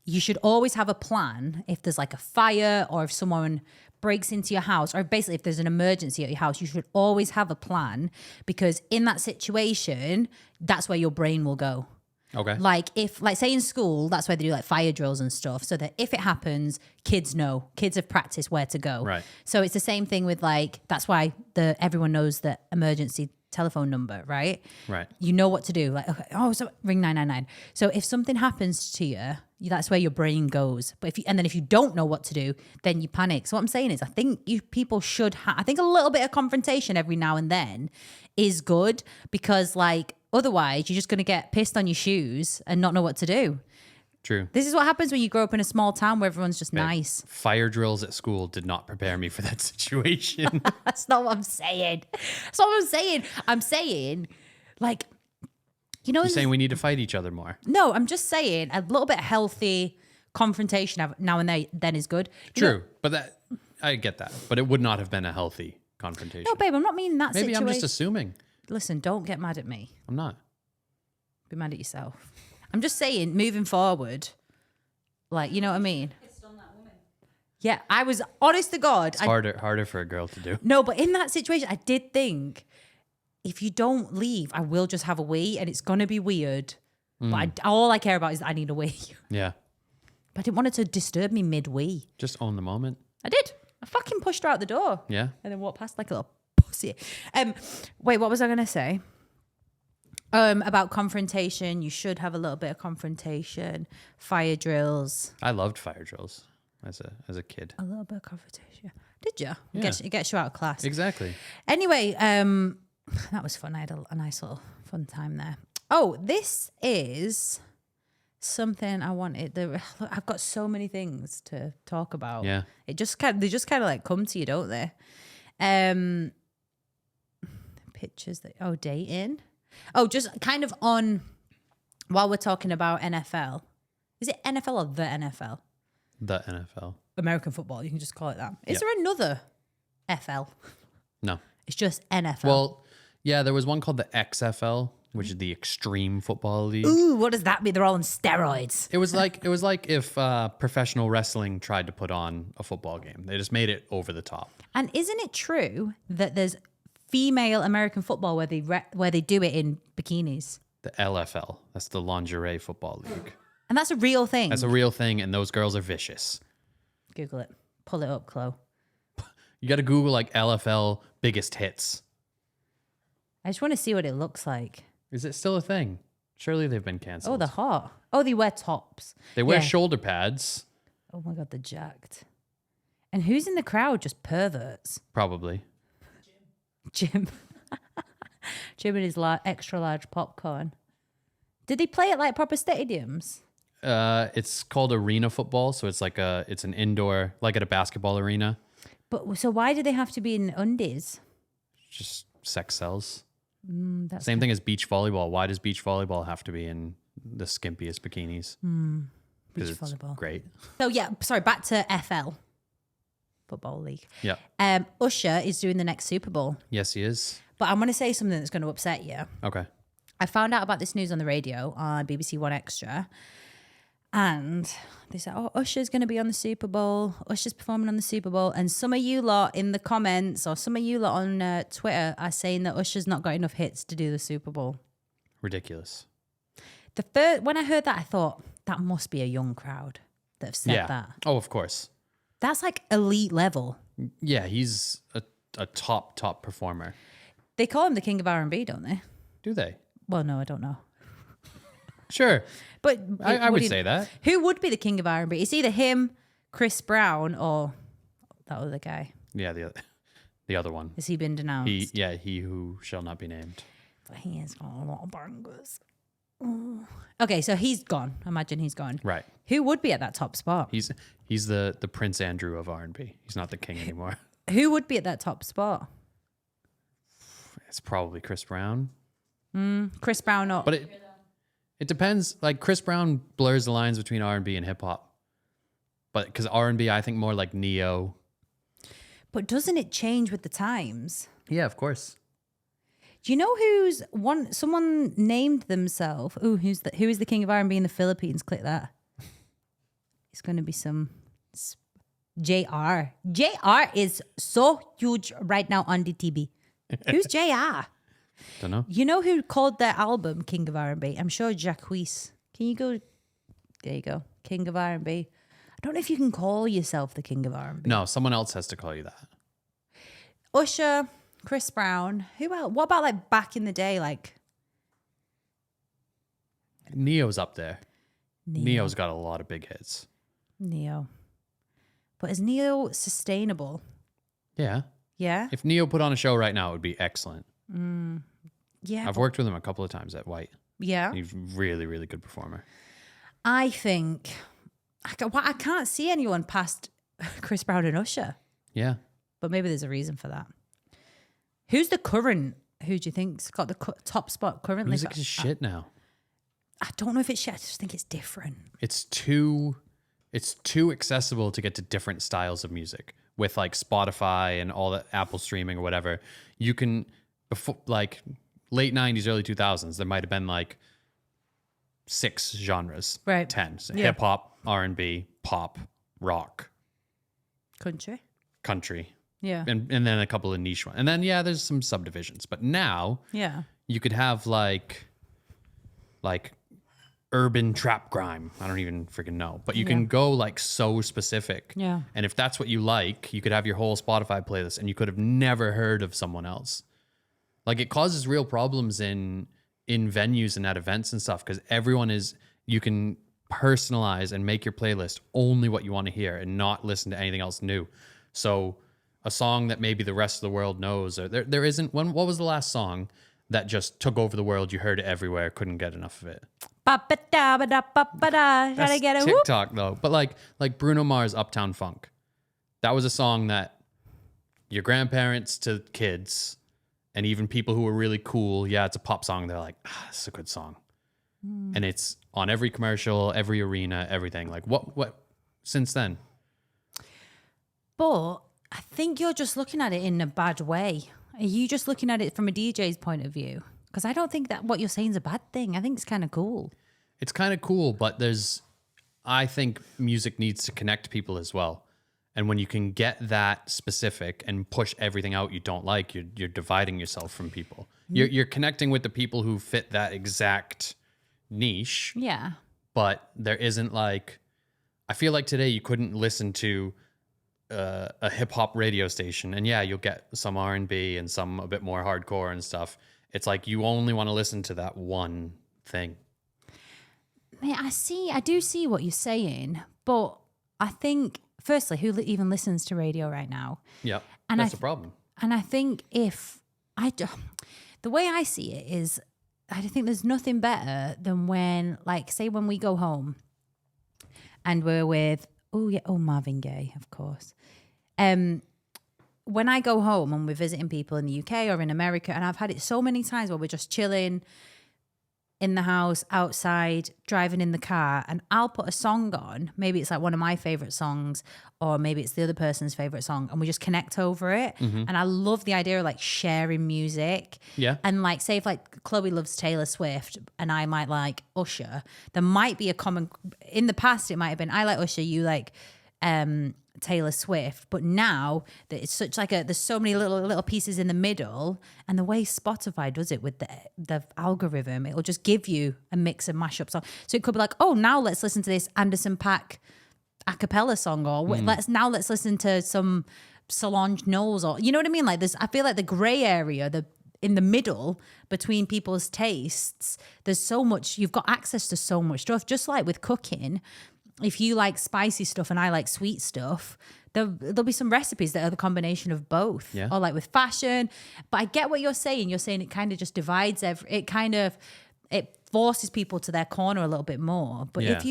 you should always have a plan if there's like a fire or if someone breaks into your house, or basically if there's an emergency at your house, you should always have a plan, because in that situation, that's where your brain will go. Okay. Like say in school, that's where they do like fire drills and stuff, so that if it happens, kids have practiced where to go. Right. So it's the same thing with like, that's why everyone knows that emergency telephone number, right? Right. You know what to do. Like, okay, so ring 999. So if something happens to you, that's where your brain goes. But if you don't know what to do, then you panic. So what I'm saying is, I think people should I think a little bit of confrontation every now and then is good, because like otherwise you're just going to get pissed on your shoes and not know what to do. True. This is what happens when you grow up in a small town where everyone's just nice. Fire drills at school did not prepare me for that situation. That's not what I'm saying. That's not what I'm saying. I'm saying, like, you know, You're saying we need to fight each other more. no, I'm just saying a little bit healthy confrontation now and then is good. You know- True. But I get that. But it would not have been a healthy confrontation. no, babe, I'm not meaning that Maybe situation. I'm just assuming. Listen, don't get mad at me. I'm not. Be mad at yourself. I'm just saying, moving forward, like, you know what I mean? Pissed on that woman. Yeah, I was honest to God. It's harder for a girl to do. No, but in that situation, I did think, if you don't leave, I will just have a wee, and it's gonna be weird. But all I care about is that I need a wee. Yeah. But I didn't want it to disturb me mid-wee. Just own the moment. I did. I fucking pushed her out the door. Yeah. And then walked past like a little pussy. Wait, what was I gonna say? About confrontation. You should have a little bit of confrontation. Fire drills. I loved fire drills as a kid. A little bit of confrontation. Did you? Yeah. It gets you out of class. Exactly. Anyway, that was fun. I had a nice little fun time there. Oh, this is something I wanted. I've got so many things to talk about. Yeah. They just kind of like come to you, don't they? Pictures dating. Oh, just kind of on while we're talking about NFL. Is it NFL or the NFL? The NFL. American football. You can just call it that. Is Yep. there another FL? No. It's just NFL. Well, yeah, there was one called the XFL, which is the Extreme Football League. Ooh, what does that mean? They're all on steroids. It was like if professional wrestling tried to put on a football game. They just made it over the top. And isn't it true that there's female American football where they do it in bikinis? The LFL. That's the Lingerie Football League. And that's a real thing. That's a real thing, and those girls are vicious. Google it. Pull it up, Chloe. You got to Google like LFL biggest hits. I just want to see what it looks like. Is it still a thing? Surely they've been Oh, canceled. they're hot. Oh, they wear tops. They wear Yeah. shoulder pads, Oh my God, they're jacked. And who's in the crowd? Just perverts. probably. Jim. Jim and his extra large popcorn. Did they play at like proper stadiums? It's called arena football, so it's an indoor, like at a basketball arena. But so why do they have to be in undies? Just sex sells. That's Same thing as beach volleyball. Why does beach volleyball have to be in the skimpiest bikinis? beach It's volleyball. great. So yeah, sorry, back to FL. Football League. Yeah. Usher is doing the next Super Bowl. Yes, he is. But I'm going to say something that's going to upset you. Okay. I found out about this news on the radio on BBC One Extra. And they said, oh, Usher's going to be on the Super Bowl. Usher's performing on the Super Bowl. And some of you lot in the comments or some of you lot on Twitter are saying that Usher's not got enough hits to do the Super Bowl. Ridiculous. When I heard that, I thought, that must be a young crowd that have said that. Oh, of course. That's like elite level. Yeah, he's a top performer. They call him the king of R&B, don't they? Do they? Well, no, I don't know. Sure. But I would say that. Who would be the king of R&B? It's either him, Chris Brown, or that other guy. Yeah, the other one. Has he been denounced? He who shall not be named. But he has got a lot of bangers. Ooh. Okay, so he's gone. Imagine he's gone. Right. Who would be at that top spot? He's the Prince Andrew of R&B. He's not the king anymore. Who would be at that top spot? It's probably Chris Brown. Chris Brown or... But it depends. Like Chris Brown blurs the lines between R&B and hip hop. But because R&B, I think more like neo. But doesn't it change with the times? Yeah, of course. Do you know someone named themselves? Ooh, who is the king of R&B in the Philippines? Click that. It's going to be some JR. JR is so huge right now on the TV. Who's JR? Don't know. You know who called their album King of R&B? I'm sure Jacquees. Can you go? There you go. King of R&B. I don't know if you can call yourself the king of R&B. No, someone else has to call you that. Usher, Chris Brown. Who else? What about like back in the day? Like Neo's up there. Neo. Neo's got a lot of big hits. Neo. But is Neo sustainable? Yeah. Yeah. If Neo put on a show right now, it would be excellent. Yeah. I've worked with him a couple of times at White. Yeah. He's really, really good performer. I think I can't see anyone past Chris Brown and Usher, Yeah. but maybe there's a reason for that. Who's the current? Who do you think's got the top spot currently? Music is shit now. I don't know if it's shit. I just think it's different. It's too accessible to get to different styles of music with like Spotify and all the Apple streaming or whatever. You can, before like late 90s, early 2000s, there might have been like 6 genres. Right. 10. So Yeah. hip hop, R&B, pop, rock, country. Yeah. And then a couple of niche ones. And then, yeah, there's some subdivisions. But now Yeah. you could have like urban trap grime. I don't even freaking know. But you can go like so specific. Yeah. And if that's what you like, you could have your whole Spotify playlist and you could have never heard of someone else. Like it causes real problems in venues and at events and stuff because you can personalize and make your playlist only what you want to hear and not listen to anything else new. So a song that maybe the rest of the world knows, or there isn't one. What was the last song that just took over the world? You heard it everywhere, couldn't get enough of it. Gotta That's get a TikTok though. But like Bruno Mars' Uptown Funk. That was a song that your grandparents to kids and even people who were really cool, yeah, it's a pop song. They're like, it's a good song. And it's on every commercial, every arena, everything. Like what since then? But I think you're just looking at it in a bad way. Are you just looking at it from a DJ's point of view? Because I don't think that what you're saying is a bad thing. I think it's kind of cool. It's kind of cool, but I think music needs to connect people as well. And when you can get that specific and push everything out you don't like, you're dividing yourself from people. You're connecting with the people who fit that exact niche. Yeah. But there isn't like, I feel like today you couldn't listen to a hip hop radio station, and yeah, you'll get some R&B and some a bit more hardcore and stuff. It's like you only want to listen to that one thing. Mate, I do see what you're saying, but I think, firstly, who even listens to radio right now? Yeah, And that's the problem. And I think the way I see it is, I think there's nothing better than when, like, say when we go home and we're with, Marvin Gaye, of course. When I go home and we're visiting people in the UK or in America, and I've had it so many times where we're just chilling in the house, outside, driving in the car, and I'll put a song on. Maybe it's like one of my favorite songs, or maybe it's the other person's favorite song, and we just connect over it. Mm-hmm. And I love the idea of like sharing music. Yeah. And like, say if like Chloe loves Taylor Swift and I might like Usher, there might be a common, in the past it might have been, I like Usher, you like Taylor Swift, but now that it's such like there's so many little pieces in the middle, and the way Spotify does it with the algorithm, it'll just give you a mix of mashup songs. So it could be like, oh, now let's listen to this Anderson .Paak a cappella song, or let's listen to some Solange Knowles, or you know what I mean? Like I feel like the gray area, in the middle between people's tastes, there's so much, you've got access to so much stuff. Just like with cooking, if you like spicy stuff and I like sweet stuff, there'll be some recipes that are the combination of both. Yeah. Or like with fashion. But I get what you're saying. You're saying it kind of just divides it forces people to their corner a little bit more. But Yeah. if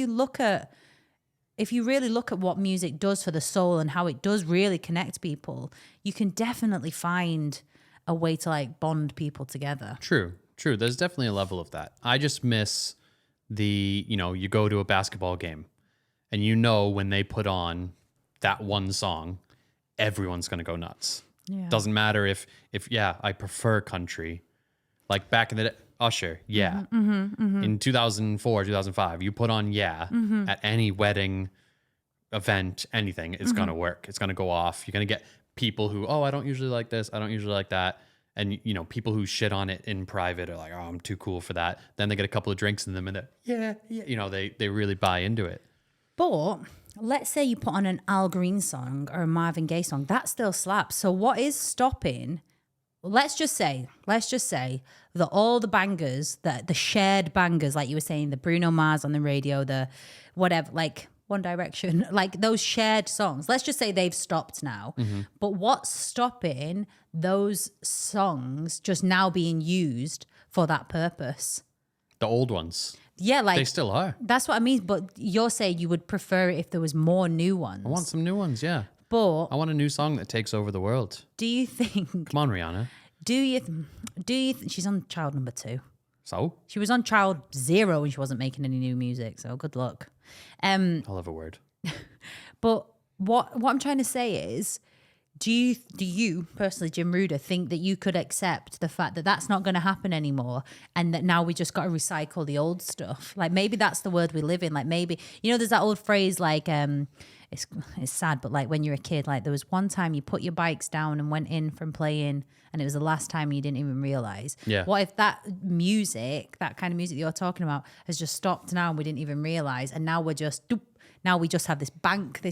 you really look at what music does for the soul and how it does really connect people, you can definitely find a way to like bond people together. True. There's definitely a level of that. I just miss you go to a basketball game and when they put on that one song, everyone's going to go nuts. Yeah. Doesn't matter if I prefer country. Like back in the day, Usher, yeah. In 2004, 2005, you put on at any wedding, event, anything, it's going to work. It's going to go off. You're going to get people who, I don't usually like this. I don't usually like that. And, people who shit on it in private are like, I'm too cool for that. Then they get a couple of drinks in them and they really buy into it. But let's say you put on an Al Green song or a Marvin Gaye song, that still slaps. So what is stopping let's just say that all the bangers, the shared bangers, like you were saying, the Bruno Mars on the radio, the whatever, like One Direction, like those shared songs, let's just say they've stopped now. But what's stopping those songs just now being used for that purpose? The old ones. Yeah, like They still are. that's what I mean. But you're saying you would prefer it if there was more new ones. I want some new ones, yeah. But I want a new song that takes over the world. do you think? Come on, Rihanna. Do you think she's on child number 2? So? She was on child 0 when she wasn't making any new music. So good luck. I'll have a word. But what I'm trying to say is, do you personally, Jim Ruder, think that you could accept the fact that that's not going to happen anymore, and that now we just got to recycle the old stuff? Like maybe that's the world we live in. Like maybe, you know, there's that old phrase like it's sad, but like when you're a kid, like there was one time you put your bikes down and went in from playing, and it was the last time you didn't even realize. Yeah. What if that music, that kind of music that you're talking about, has just stopped now and we didn't even realize, and now we're just now we just have this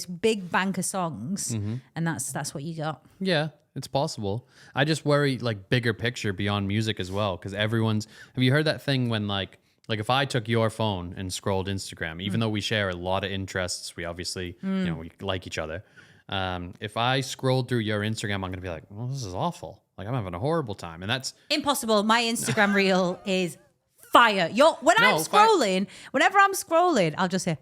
big bank of songs, and that's what you got. Yeah, it's possible. I just worry like bigger picture beyond music as well, because have you heard that thing when like if I took your phone and scrolled Instagram, even though we share a lot of interests, we obviously, we like each other. If I scrolled through your Instagram, I'm going to be like, well, this is awful. Like I'm having a horrible time. And that's Impossible. My Instagram reel is fire. Whenever I'm scrolling, I'll just say,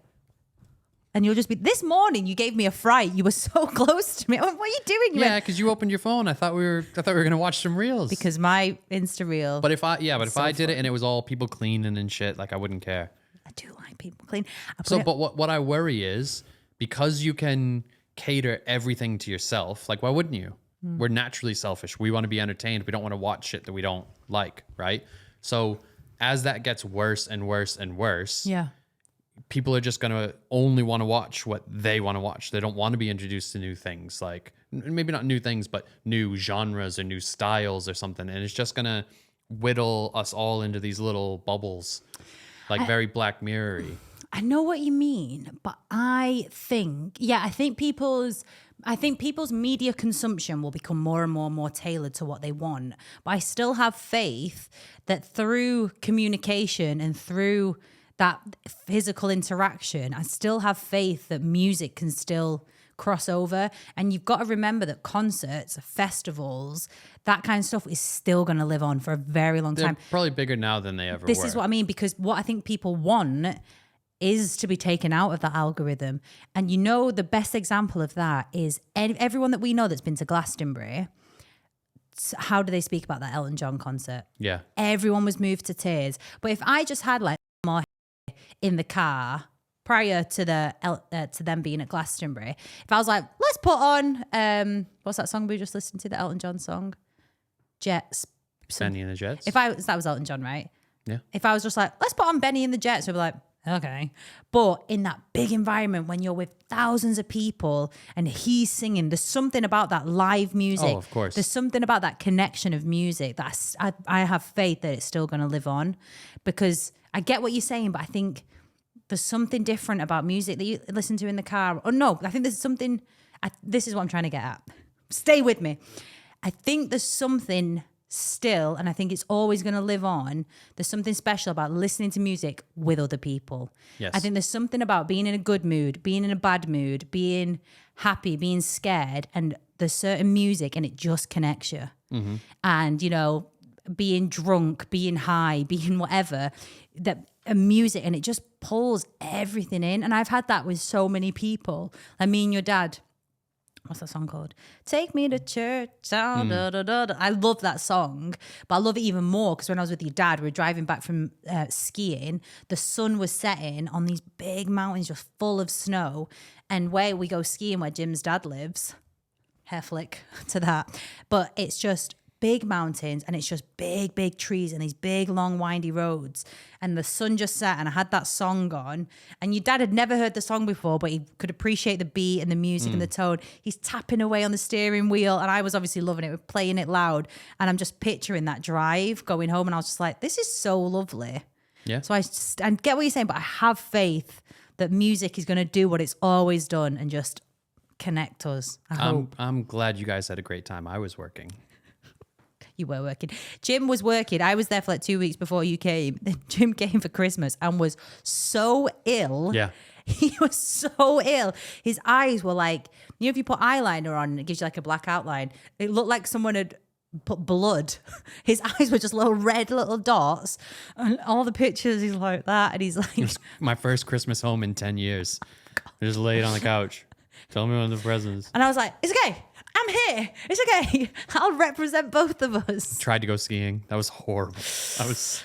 and you'll just be, this morning you gave me a fright. You were so close to me. I went, what are you doing? You yeah, went, because you opened your phone. I thought we were going to watch some reels. because my Insta reel. But if I did it and it was all people cleaning and shit, like I wouldn't care. I do like people clean. But what I worry is because you can cater everything to yourself, like why wouldn't you? We're naturally selfish. We want to be entertained. We don't want to watch shit that we don't like, right? So as that gets worse and worse and worse, Yeah. people are just going to only want to watch what they want to watch. They don't want to be introduced to new things, like maybe not new things, but new genres or new styles or something. And it's just going to whittle us all into these little bubbles, like very Black Mirror-y. I know what you mean, but I think people's media consumption will become more and more tailored to what they want. But I still have faith that through communication and through that physical interaction, I still have faith that music can still cross over. And you've got to remember that concerts, festivals, that kind of stuff is still going to live on for a very long time. They're probably bigger now than they ever were. This is what I mean, because what I think people want is to be taken out of that algorithm. And you know, the best example of that is everyone that we know that's been to Glastonbury. How do they speak about that Elton John concert? Yeah. Everyone was moved to tears. But if I just had like more in the car prior to to them being at Glastonbury, if I was like, let's put on what's that song we just listened to, the Elton John song? Jets. Benny and the Jets. That was Elton John, right? Yeah. If I was just like, let's put on Benny and the Jets, we'd be like, okay. But in that big environment, when you're with thousands of people and he's singing, there's something about that live music. Oh, of course. There's something about that connection of music that I have faith that it's still going to live on, because I get what you're saying, but I think there's something different about music that you listen to in the car. Or no, I think there's something, this is what I'm trying to get at. Stay with me. I think there's something still, and I think it's always going to live on. There's something special about listening to music with other people. Yes. I think there's something about being in a good mood, being in a bad mood, being happy, being scared, and there's certain music and it just connects you. Mm-hmm. And, you know, being drunk, being high, being whatever, that music, and it just pulls everything in. And I've had that with so many people. Like me and your dad. What's that song called? Take Me to Church. Da, da, da, da. I love that song, but I love it even more because when I was with your dad, we were driving back from skiing. The sun was setting on these big mountains just full of snow. And where we go skiing, where Jim's dad lives, hair flick to that. But it's just big mountains and it's just big trees and these big long windy roads, and the sun just set and I had that song on, and your dad had never heard the song before, but he could appreciate the beat and the music and the tone. He's tapping away on the steering wheel and I was obviously loving it. We're playing it loud and I'm just picturing that drive going home, and I was just like, this is so lovely. Yeah. So I get what you're saying, but I have faith that music is going to do what it's always done and just connect us. I hope. I'm glad you guys had a great time. I was working. You were working. Jim was working. I was there for like 2 weeks before you came. Then Jim came for Christmas and was so ill. Yeah. He was so ill. His eyes were like, if you put eyeliner on and it gives you like a black outline, it looked like someone had put blood. His eyes were just little red little dots. And all the pictures, he's like that. And he's like, It was my first Christmas home in 10 years. I just laid on the couch. Tell me when the presents. and I was like, it's okay. I'm here. It's okay. I'll represent both of us. Tried to go skiing. That was horrible. That was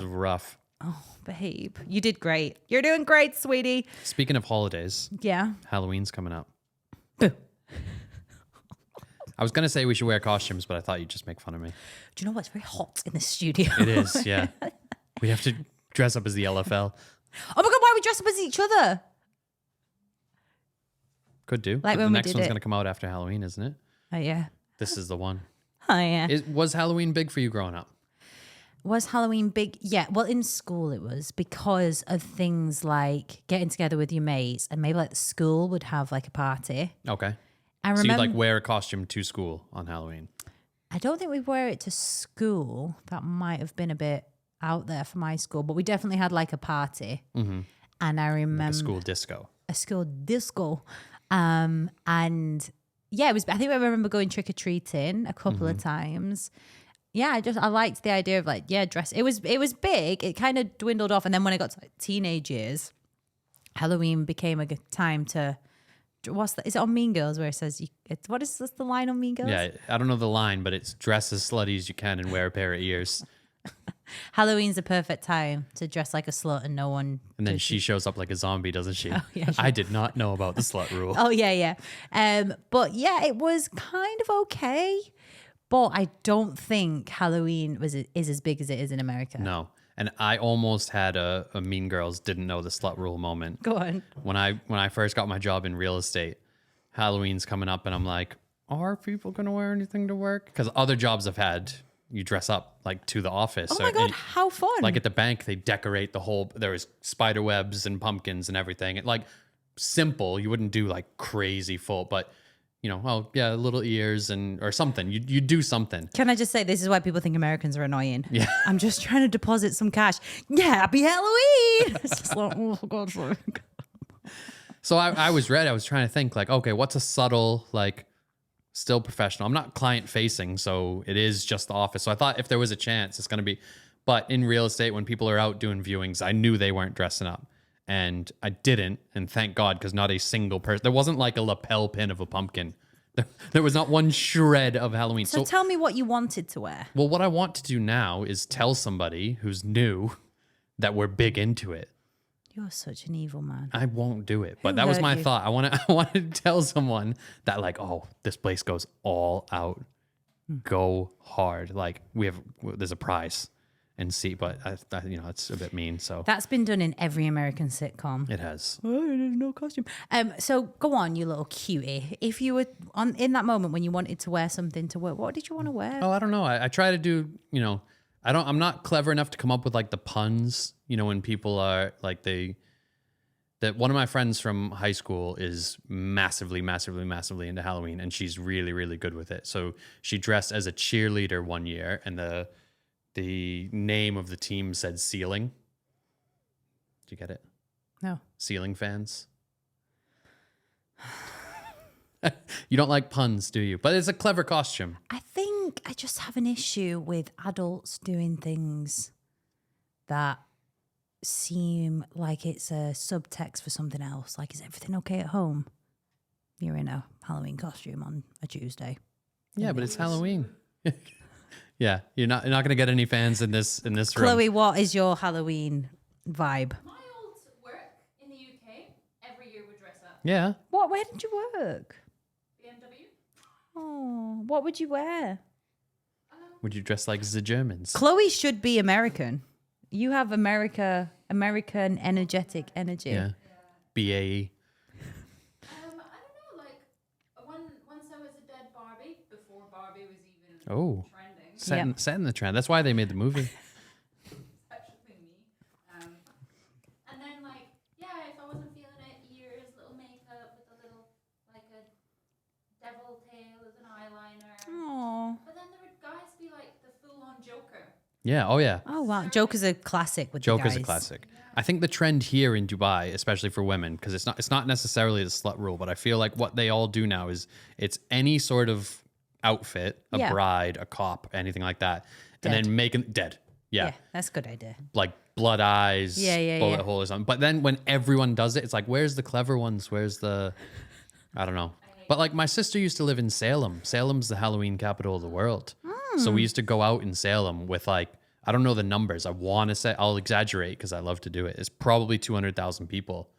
rough. Oh, babe. You did great. You're doing great, sweetie. Speaking of holidays, Yeah. Halloween's coming up. Boo. I was going to say we should wear costumes, but I thought you'd just make fun of me. Do you know what's very hot in the studio? It is, yeah. We have to dress up as the LFL. Oh my God, why are we dressed up as each other? Could do. Like But when the we next did one's it. going to come out after Halloween, isn't it? Oh, yeah. This is the one. Oh, yeah. Was Halloween big for you growing up? Was Halloween big? Yeah. Well, in school it was because of things like getting together with your mates and maybe like the school would have like a party. Okay. I So you'd remember. like wear a costume to school on Halloween? I don't think we'd wear it to school. That might have been a bit out there for my school, but we definitely had like a party. And I remember A school disco. a school disco. And yeah, it was, I think I remember going trick or treating a couple of times. Yeah, I liked the idea of like, yeah, dress. It was big. It kind of dwindled off. And then when I got to like teenage years, Halloween became a good time to, is it on Mean Girls where it says, what is this, the line on Mean Girls? Yeah, I don't know the line, but it's dress as slutty as you can and wear a pair of ears. Halloween's the perfect time to dress like a slut and no one. And then she shows up like a zombie, doesn't she? yeah, I did not know about the slut rule. Oh, yeah. But yeah, it was kind of okay. But I don't think Halloween is as big as it is in America. No. And I almost had a Mean Girls didn't know the slut rule moment. Go on. When I first got my job in real estate, Halloween's coming up and I'm like, are people going to wear anything to work? Because other jobs I've had, you dress up like to the office. Oh my God, how fun. Like at the bank, they decorate the whole, there was spider webs and pumpkins and everything. It like simple, you wouldn't do like crazy full, but you know, oh yeah, little ears or something. You do something. Can I just say, this is why people think Americans are annoying. Yeah. I'm just trying to deposit some cash. Yeah, happy Halloween. It's just like, oh, for God's sake. So I was ready. I was trying to think like, okay, what's a subtle, like still professional? I'm not client facing, so it is just the office. So I thought if there was a chance, it's going to be, but in real estate, when people are out doing viewings, I knew they weren't dressing up. And I didn't, and thank God, because not a single person. There wasn't like a lapel pin of a pumpkin. There was not one shred of Halloween. So tell me what you wanted to wear. Well, what I want to do now is tell somebody who's new that we're big into it. You're such an evil man. I won't do it, but Who that was hurt my you? thought. I want to tell someone that like, oh, this place goes all out, go hard. Like there's a prize. And see, but I, you know, it's a bit mean. So That's been done in every American sitcom. it has. Oh, there's no costume. So go on, you little cutie. If you were in that moment when you wanted to wear something to work, what did you want to wear? Oh, I don't know. I try to do, you know, I'm not clever enough to come up with like the puns, you know, when people are like that one of my friends from high school is massively into Halloween, and she's really, really good with it. So she dressed as a cheerleader one year, and the name of the team said Ceiling. Did you get it? No. Ceiling fans. You don't like puns, do you? But it's a clever costume. I think I just have an issue with adults doing things that seem like it's a subtext for something else. Like, is everything okay at home? You're in a Halloween costume on a Tuesday. Yeah, but it's Halloween. Yeah, you're not going to get any fans in this room. Chloe, what is your Halloween vibe? My old work in the UK, every year would dress up. Yeah. What? Where did you work? BMW. Oh, what would you wear? Would you dress like the Germans? Chloe should be American. You have American energetic energy. Yeah. BAE. I don't know, like once I was a dead Barbie, before Barbie was even Oh. trending. Set in the trend. That's why they made the movie. Especially me. And then like, yeah, if I wasn't feeling it, ears, little makeup with a little, like a devil tail as an eyeliner. Oh. But then there would guys be like, Yeah. Oh yeah. Oh wow, Joker's a classic with Joker's the a guys. classic. I think the trend here in Dubai, especially for women, because it's not necessarily the slut rule, but I feel like what they all do now is it's any sort of outfit, a Yeah. bride, a cop, anything like that, and Dead. then making dead. Yeah. Yeah. That's a good idea. Like blood eyes, Yeah, bullet yeah. hole or something. But then when everyone does it, it's like, where's the clever ones? Where's the, I don't know. But like my sister used to live in Salem. Salem's the Halloween capital of the world. So we used to go out in Salem with like, I don't know the numbers. I want to say, I'll exaggerate because I love to do it. It's probably 200,000 people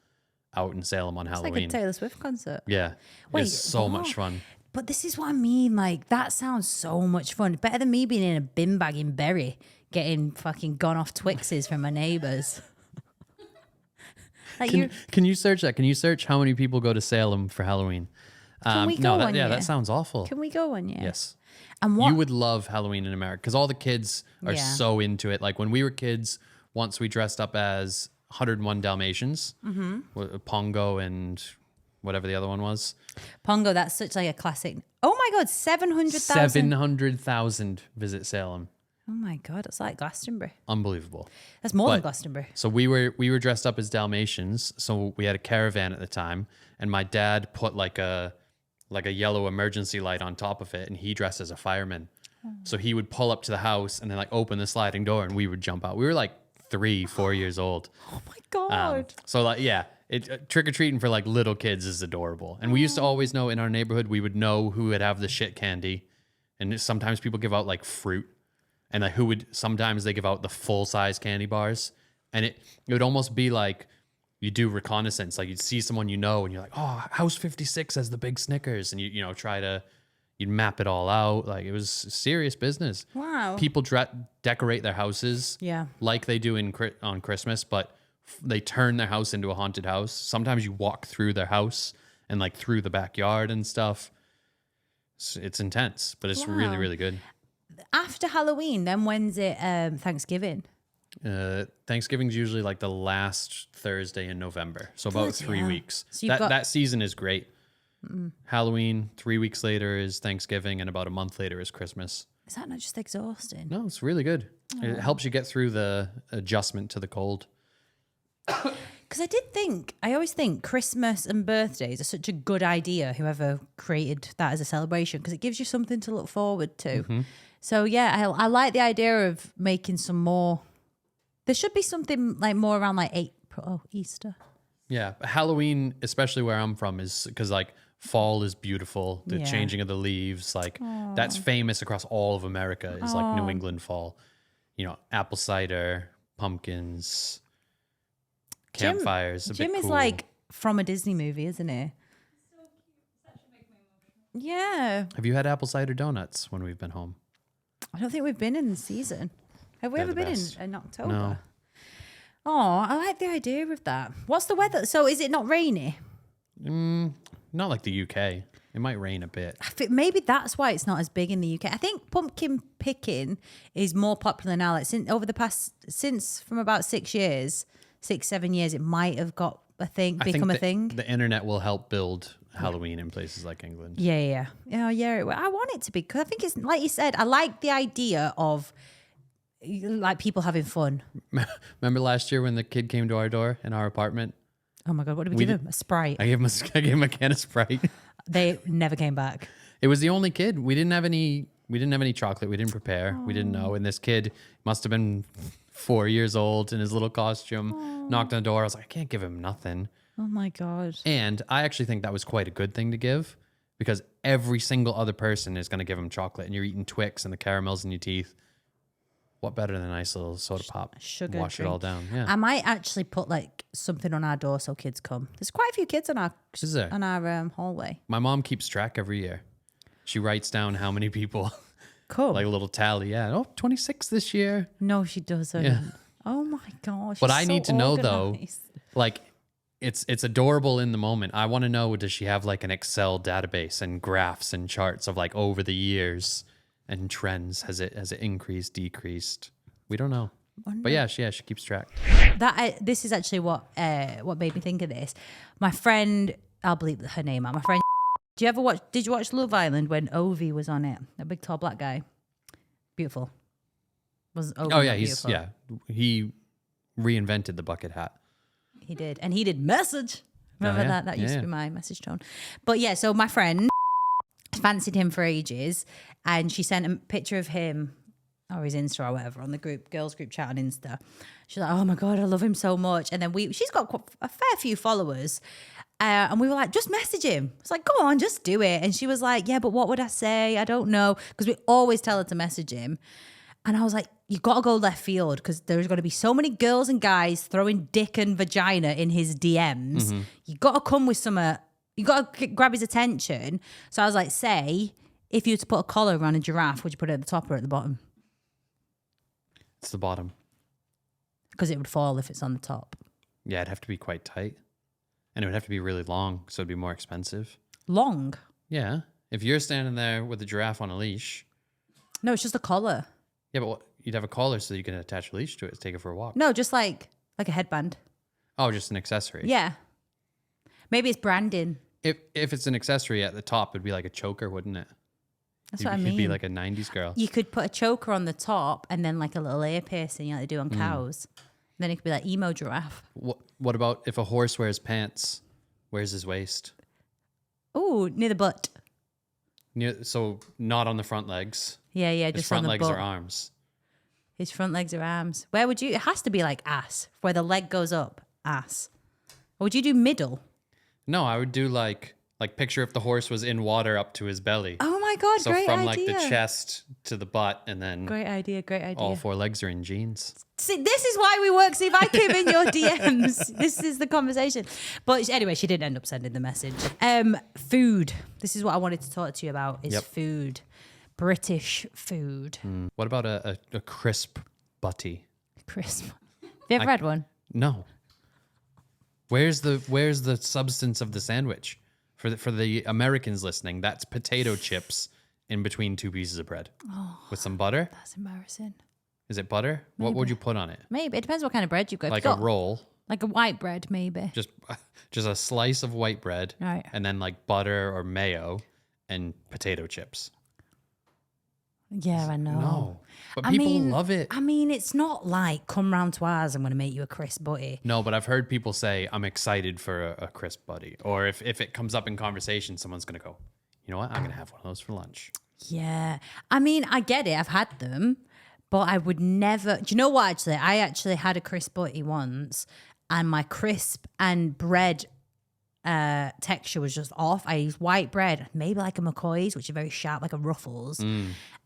out in Salem on It's Halloween. like a Taylor Swift concert. Yeah. Wait, it's so much what? fun. But this is what I mean. Like, that sounds so much fun. Better than me being in a bin bag in Bury, getting fucking gone off Twixes from my neighbours. Like Can you search that? Can you search how many people go to Salem for Halloween? Can we go one year? that sounds awful. Can we go one year? Yes. And what? You would love Halloween in America because all the kids are Yeah. so into it. Like when we were kids, once we dressed up as 101 Dalmatians, Pongo and whatever the other one was. Pongo, that's such like a classic. Oh my God, 700,000. 700,000 visit Salem. Oh my God, it's like Glastonbury. Unbelievable. That's more than But- Glastonbury. So we were dressed up as Dalmatians. So we had a caravan at the time, and my dad put like a yellow emergency light on top of it, and he dressed as a fireman. So he would pull up to the house and then like open the sliding door, and we would jump out. We were like 3-4 years old. Oh my God. So like yeah, trick or treating for like little kids is adorable. And we used to always know in our neighborhood we would know who would have the shit candy, and sometimes people give out like fruit. And like sometimes they give out the full size candy bars, and it would almost be like you do reconnaissance. Like you'd see someone you know, and you're like, oh, House 56 has the big Snickers, and you you'd map it all out. Like it was serious business. Wow. People decorate their houses, Yeah. like they do on Christmas, but they turn their house into a haunted house. Sometimes you walk through their house and like through the backyard and stuff. It's intense, but it's really, Wow. really good. After Halloween, then when's it Thanksgiving? Thanksgiving's usually like the last Thursday in November, so about Bloody 3 hell. weeks. So you've got- That season is great. Halloween, 3 weeks later is Thanksgiving, and about a month later is Christmas. Is that not just exhausting? No, it's really good. It helps you get through the adjustment to the cold. Because I always think Christmas and birthdays are such a good idea, whoever created that as a celebration, because it gives you something to look forward to. Mm-hmm. So, yeah, I like the idea of making some more. There should be something like more around like April, Easter. Yeah, but Halloween, especially where I'm from, is because like fall is beautiful. The Yeah. changing of the leaves, like that's famous across all of America. Is like New England fall. You know, apple cider, pumpkins, campfires. A Jim bit is cool. like from a Disney movie, isn't he? Yeah. Have you had apple cider donuts when we've been home? I don't think we've been in the season. Have we They're ever the been best. in October? No. Oh, I like the idea of that. What's the weather? So is it not rainy? Not like the UK. It might rain a bit. I think maybe that's why it's not as big in the UK. I think pumpkin picking is more popular now. Like since from about 6 years, 6-7 years, it might have got I become a think thing. The internet will help build Halloween in places like England. Yeah. I want it to be, because I think it's like you said. I like the idea of like people having fun. Remember last year when the kid came to our door in our apartment? Oh my God, what did we We give did- him? A Sprite. I gave him a can of Sprite. They never came back. It was the only kid. We didn't have any chocolate. We didn't prepare. We didn't know. And this kid must have been 4 years old in his little costume. Knocked on the door. I was like, I can't give him nothing. Oh my God. And I actually think that was quite a good thing to give, because every single other person is going to give him chocolate, and you're eating Twix and the caramels in your teeth. What better than a nice little soda pop? Sugar Wash it all down. Yeah. I might actually put like something on our door so kids come. There's quite a few kids on our Is there? hallway. My mom keeps track every year. She writes down how many people, Cool. like a little tally. Yeah. Oh, 26 this year. No, she doesn't. Yeah. Oh my gosh. But she's I so need to know organized. though, like it's adorable in the moment. I want to know, does she have like an Excel database and graphs and charts of like over the years and trends? Has it increased, decreased? We don't know. But yeah, she keeps track. This is actually what made me think of this. My friend, I'll bleep her name out. My friend, did you watch Love Island when Ovi was on it? A big tall black guy. Beautiful. Was Oh yeah, beautiful. he reinvented the bucket hat. He did. And he did message. Remember yeah. that? That used Yeah. to be my message tone. But yeah, so my friend fancied him for ages, and she sent a picture of him or his Insta or whatever on the girls group chat on Insta. She's like, oh my God, I love him so much. And then she's got a fair few followers. And we were like, just message him. It's like, go on, just do it. And she was like, yeah, but what would I say? I don't know. Because we always tell her to message him. And I was like, you got to go left field because there's going to be so many girls and guys throwing dick and vagina in his DMs. Mm-hmm. You got to come with some, you got to grab his attention. So I was like, say, if you were to put a collar around a giraffe, would you put it at the top or at the bottom? It's the bottom. Because it would fall if it's on the top. Yeah, it'd have to be quite tight. And it would have to be really long, so it'd be more expensive. Long? Yeah. If you're standing there with a giraffe on a leash. No, it's just a collar. Yeah, but you'd have a collar so you can attach a leash to it to take it for a walk. No, just like a headband. Oh, just an accessory. Yeah. Maybe it's branding. If it's an accessory at the top, it'd be like a choker, wouldn't it? That's what I mean. You'd be like a 90s girl. You could put a choker on the top and then like a little ear piercing like they do on cows. Then it could be like emo giraffe. What about if a horse wears pants? Where's his waist? Oh, near the butt. So not on the front legs. Yeah, His just front on the legs butt. or arms. His front legs or arms. Where would you? It has to be like ass, where the leg goes up, ass. Or would you do middle? No, I would do like picture if the horse was in water up to his belly. Oh my God, So great from idea. like the chest to the butt, and then Great idea. all four legs are in jeans. See, this is why we work. See, if I came in your DMs, this is the conversation. But anyway, she didn't end up sending the message. Food. This is what I wanted to talk to you about is Yep. food. British food. What about a crisp butty? Crisp. Have you ever had one? No. Where's the substance of the sandwich? For the Americans listening, that's potato chips in between two pieces of bread with some butter. That's embarrassing. Is it butter? What would you put on it? Maybe. It depends what kind of bread you got. If Like you a got roll, like a white bread, maybe. just a slice of white bread, Right. and then like butter or mayo and potato chips. Yeah, I know. No, but I people mean- love it. I mean, it's not like come round to ours. I'm going to make you a crisp butty. No, but I've heard people say I'm excited for a crisp buddy, or if it comes up in conversation, someone's gonna go, you know what, I'm gonna have one of those for lunch. Yeah. I mean, I get it. I've had them, but I would never. Do you know what? Actually, I actually had a crisp butty once, and my crisp and bread texture was just off. I used white bread, maybe like a McCoy's, which are very sharp, like a Ruffles.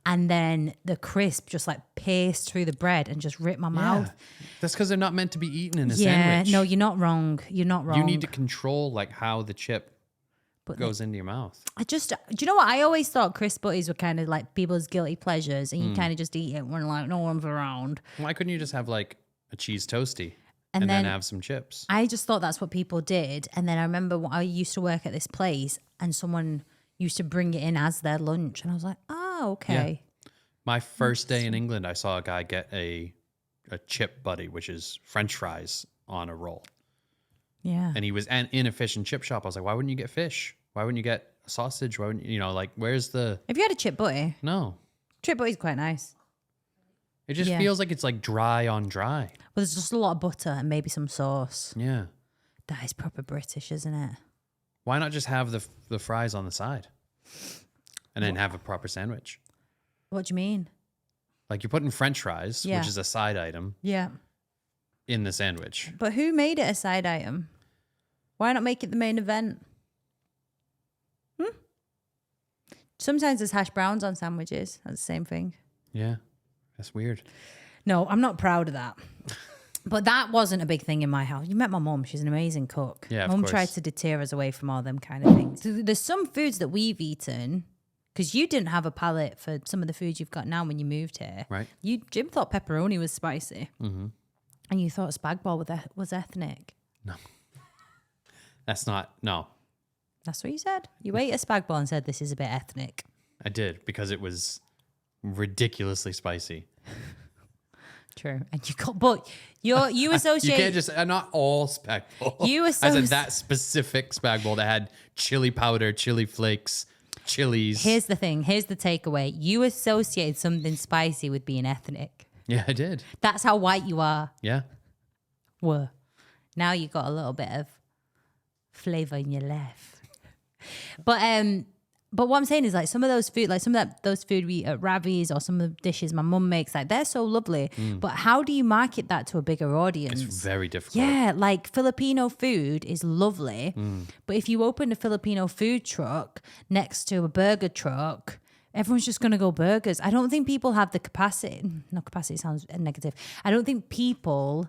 And then the crisp just like pierced through the bread and just ripped my mouth. That's because they're not meant to be eaten in a Yeah, sandwich. no, you're not wrong. You're not wrong. You need to control like how the chip But goes into your mouth. do you know what? I always thought crisp butties were kind of like people's guilty pleasures, and you kind of just eat it when like no one's around. Why couldn't you just have like a cheese toasty And and then then- have some chips? I just thought that's what people did. And then I remember when I used to work at this place, and someone used to bring it in as their lunch, and I was like, oh, okay. My first day in England, I saw a guy get a chip buddy, which is French fries on a roll. Yeah. And he was in a fish and chip shop. I was like, why wouldn't you get fish? Why wouldn't you get a sausage? Why wouldn't you know, like, where's the... Have you had a chip butty? No. Chip butty's quite nice. It just Yeah. feels like it's like dry on dry. Well, there's just a lot of butter and maybe some sauce. Yeah. That is proper British, isn't it? Why not just have the fries on the side and then have a proper sandwich? What do you mean? Like you're putting French fries, Yeah. which is a side item, Yeah. in the sandwich. But who made it a side item? Why not make it the main event? Sometimes there's hash browns on sandwiches. That's the same thing. Yeah. That's weird. No, I'm not proud of that. But that wasn't a big thing in my house. You met my mum. She's an amazing cook. Yeah, of Mum course. tried to deter us away from all them kind of things. So there's some foods that we've eaten because you didn't have a palate for some of the foods you've got now when you moved here. Right. Jim thought pepperoni was spicy. Mm-hmm. And you thought spag bol was ethnic. That's not, no, That's what you said. You ate a spag bol and said this is a bit ethnic. I did because it was ridiculously spicy. True. And you associate. You can't just, not all spag bowl. You I said associ- that specific spag bowl that had chili powder, chili flakes, chilies. Here's the thing. Here's the takeaway. You associate something spicy with being ethnic. Yeah, I did. That's how white you are. Yeah. Whoa. Now you got a little bit of flavor in your life. But what I'm saying is like some of those food, like those food we eat at Ravi's or some of the dishes my mum makes, like they're so lovely. But how do you market that to a bigger audience? It's very difficult. Yeah, like Filipino food is lovely. But if you open a Filipino food truck next to a burger truck, everyone's just going to go burgers. I don't think people have the capacity. No, capacity sounds negative. I don't think people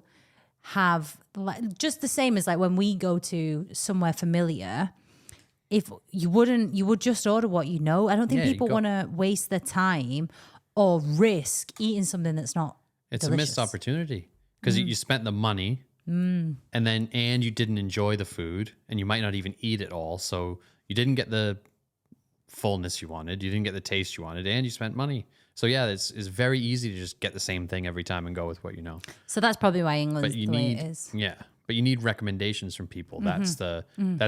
have, like, just the same as like when we go to somewhere familiar, if you would just order what you know. I don't think people want to waste their time or risk eating something that's not delicious. A missed opportunity because you spent the money and you didn't enjoy the food and you might not even eat it all. So you didn't get the fullness you wanted. You didn't get the taste you wanted and you spent money. So yeah, it's very easy to just get the same thing every time and go with what you know. So that's probably why England's the way it is. Yeah. But you need recommendations from people. That's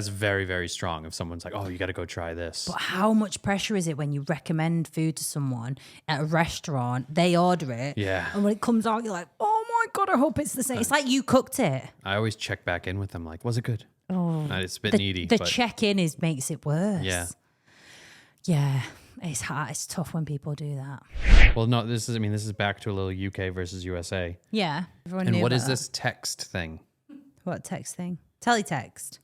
very, very strong. If someone's like, oh, you got to go try this. But how much pressure is it when you recommend food to someone at a restaurant, they order it, and when it comes out, you're like, oh my God, I hope it's the same. It's like you cooked it. I always check back in with them like, was it good? Oh, it's a bit needy. The check-in makes it worse. Yeah. It's hard. It's tough when people do that. Well, no, this is back to a little UK versus USA. Yeah. And what is this text thing? What text thing? Teletext.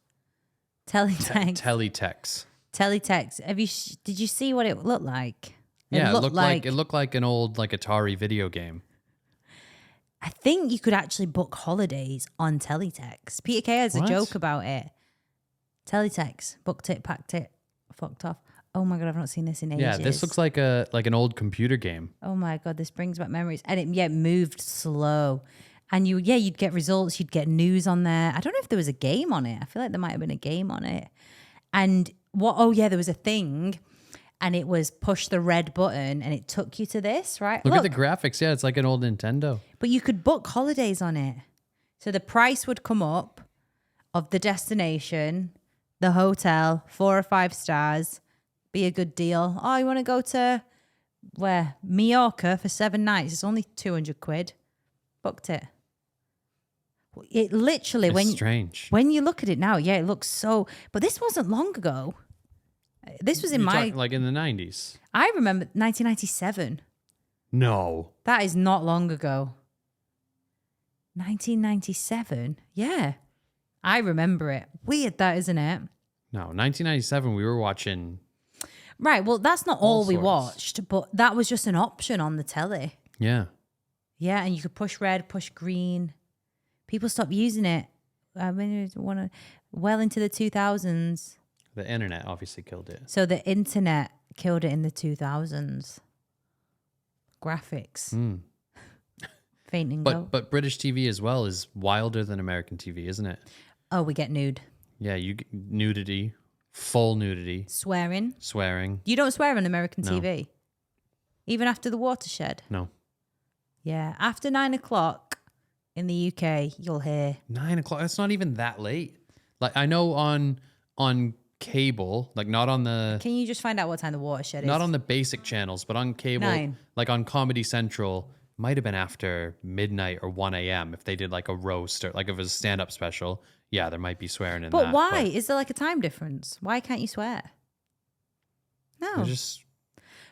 Teletext. Teletext. Did you see what it looked like? It looked like an old Atari video game. I think you could actually book holidays on Teletext. Peter Kay has a joke about it. Teletext, booked it, packed it, fucked off. Oh my God, I've not seen this in ages. Yeah, this looks like an old computer game. Oh my God, this brings back memories. And it moved slow. And you'd get results, you'd get news on there. I don't know if there was a game on it. I feel like there might have been a game on it. And there was a thing, and it was push the red button, and it took you to this, right? Look at the graphics. Yeah, it's like an old Nintendo. But you could book holidays on it. So the price would come up of the destination, the hotel, 4 or 5 stars, be a good deal. Oh, you want to go to where? Mallorca for 7 nights. It's only 200 quid. Booked it. It literally, strange. When you look at it now, it looks so. But this wasn't long ago. This was in like in the 90s. I remember 1997. No, that is not long ago. 1997. Yeah, I remember it. Weird, that isn't it? No, 1997. We were watching. Right. Well, that's not all we watched, but that was just an option on the telly. Yeah. Yeah, and you could push red, push green. People stopped using it well into the 2000s. The internet obviously killed it. So the internet killed it in the 2000s. Graphics. Faint and go. But British TV as well is wilder than American TV, isn't it? Oh, we get nude. Yeah, you get nudity, full nudity. Swearing. You don't swear on American TV? Even after the watershed? No. Yeah, after 9 o'clock in the UK, you'll hear 9 o'clock. That's not even that late. Like I know on cable, like not on the. Can you just find out what time the watershed is? Not on the basic channels, but on cable, 9. Like on Comedy Central, might have been after midnight or 1 a.m. if they did like a roast or like if it was a stand-up special. Yeah, there might be swearing in that. But why? Is there like a time difference? Why can't you swear? No. They're just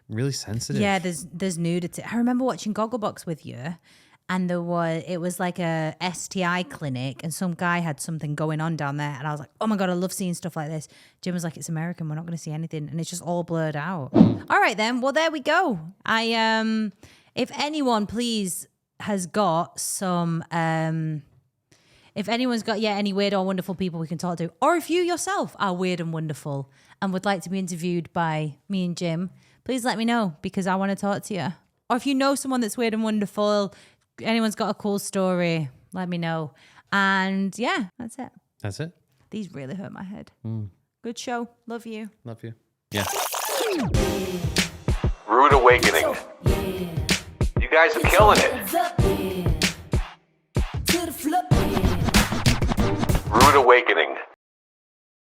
really sensitive. Yeah, there's nudity. I remember watching Gogglebox with you, and it was like a STI clinic, and some guy had something going on down there, and I was like, oh my God, I love seeing stuff like this. Jim was like, it's American, we're not going to see anything, and it's just all blurred out. All right then, well there we go. If anyone please has got some if anyone's got any weird or wonderful people we can talk to, or if you yourself are weird and wonderful and would like to be interviewed by me and Jim, please let me know, because I want to talk to you. Or if you know someone that's weird and wonderful, anyone's got a cool story, let me know. And yeah, that's it. That's it. These really hurt my head. Good show. Love you. Love you. Yeah. Rhudawakening. You guys are killing it.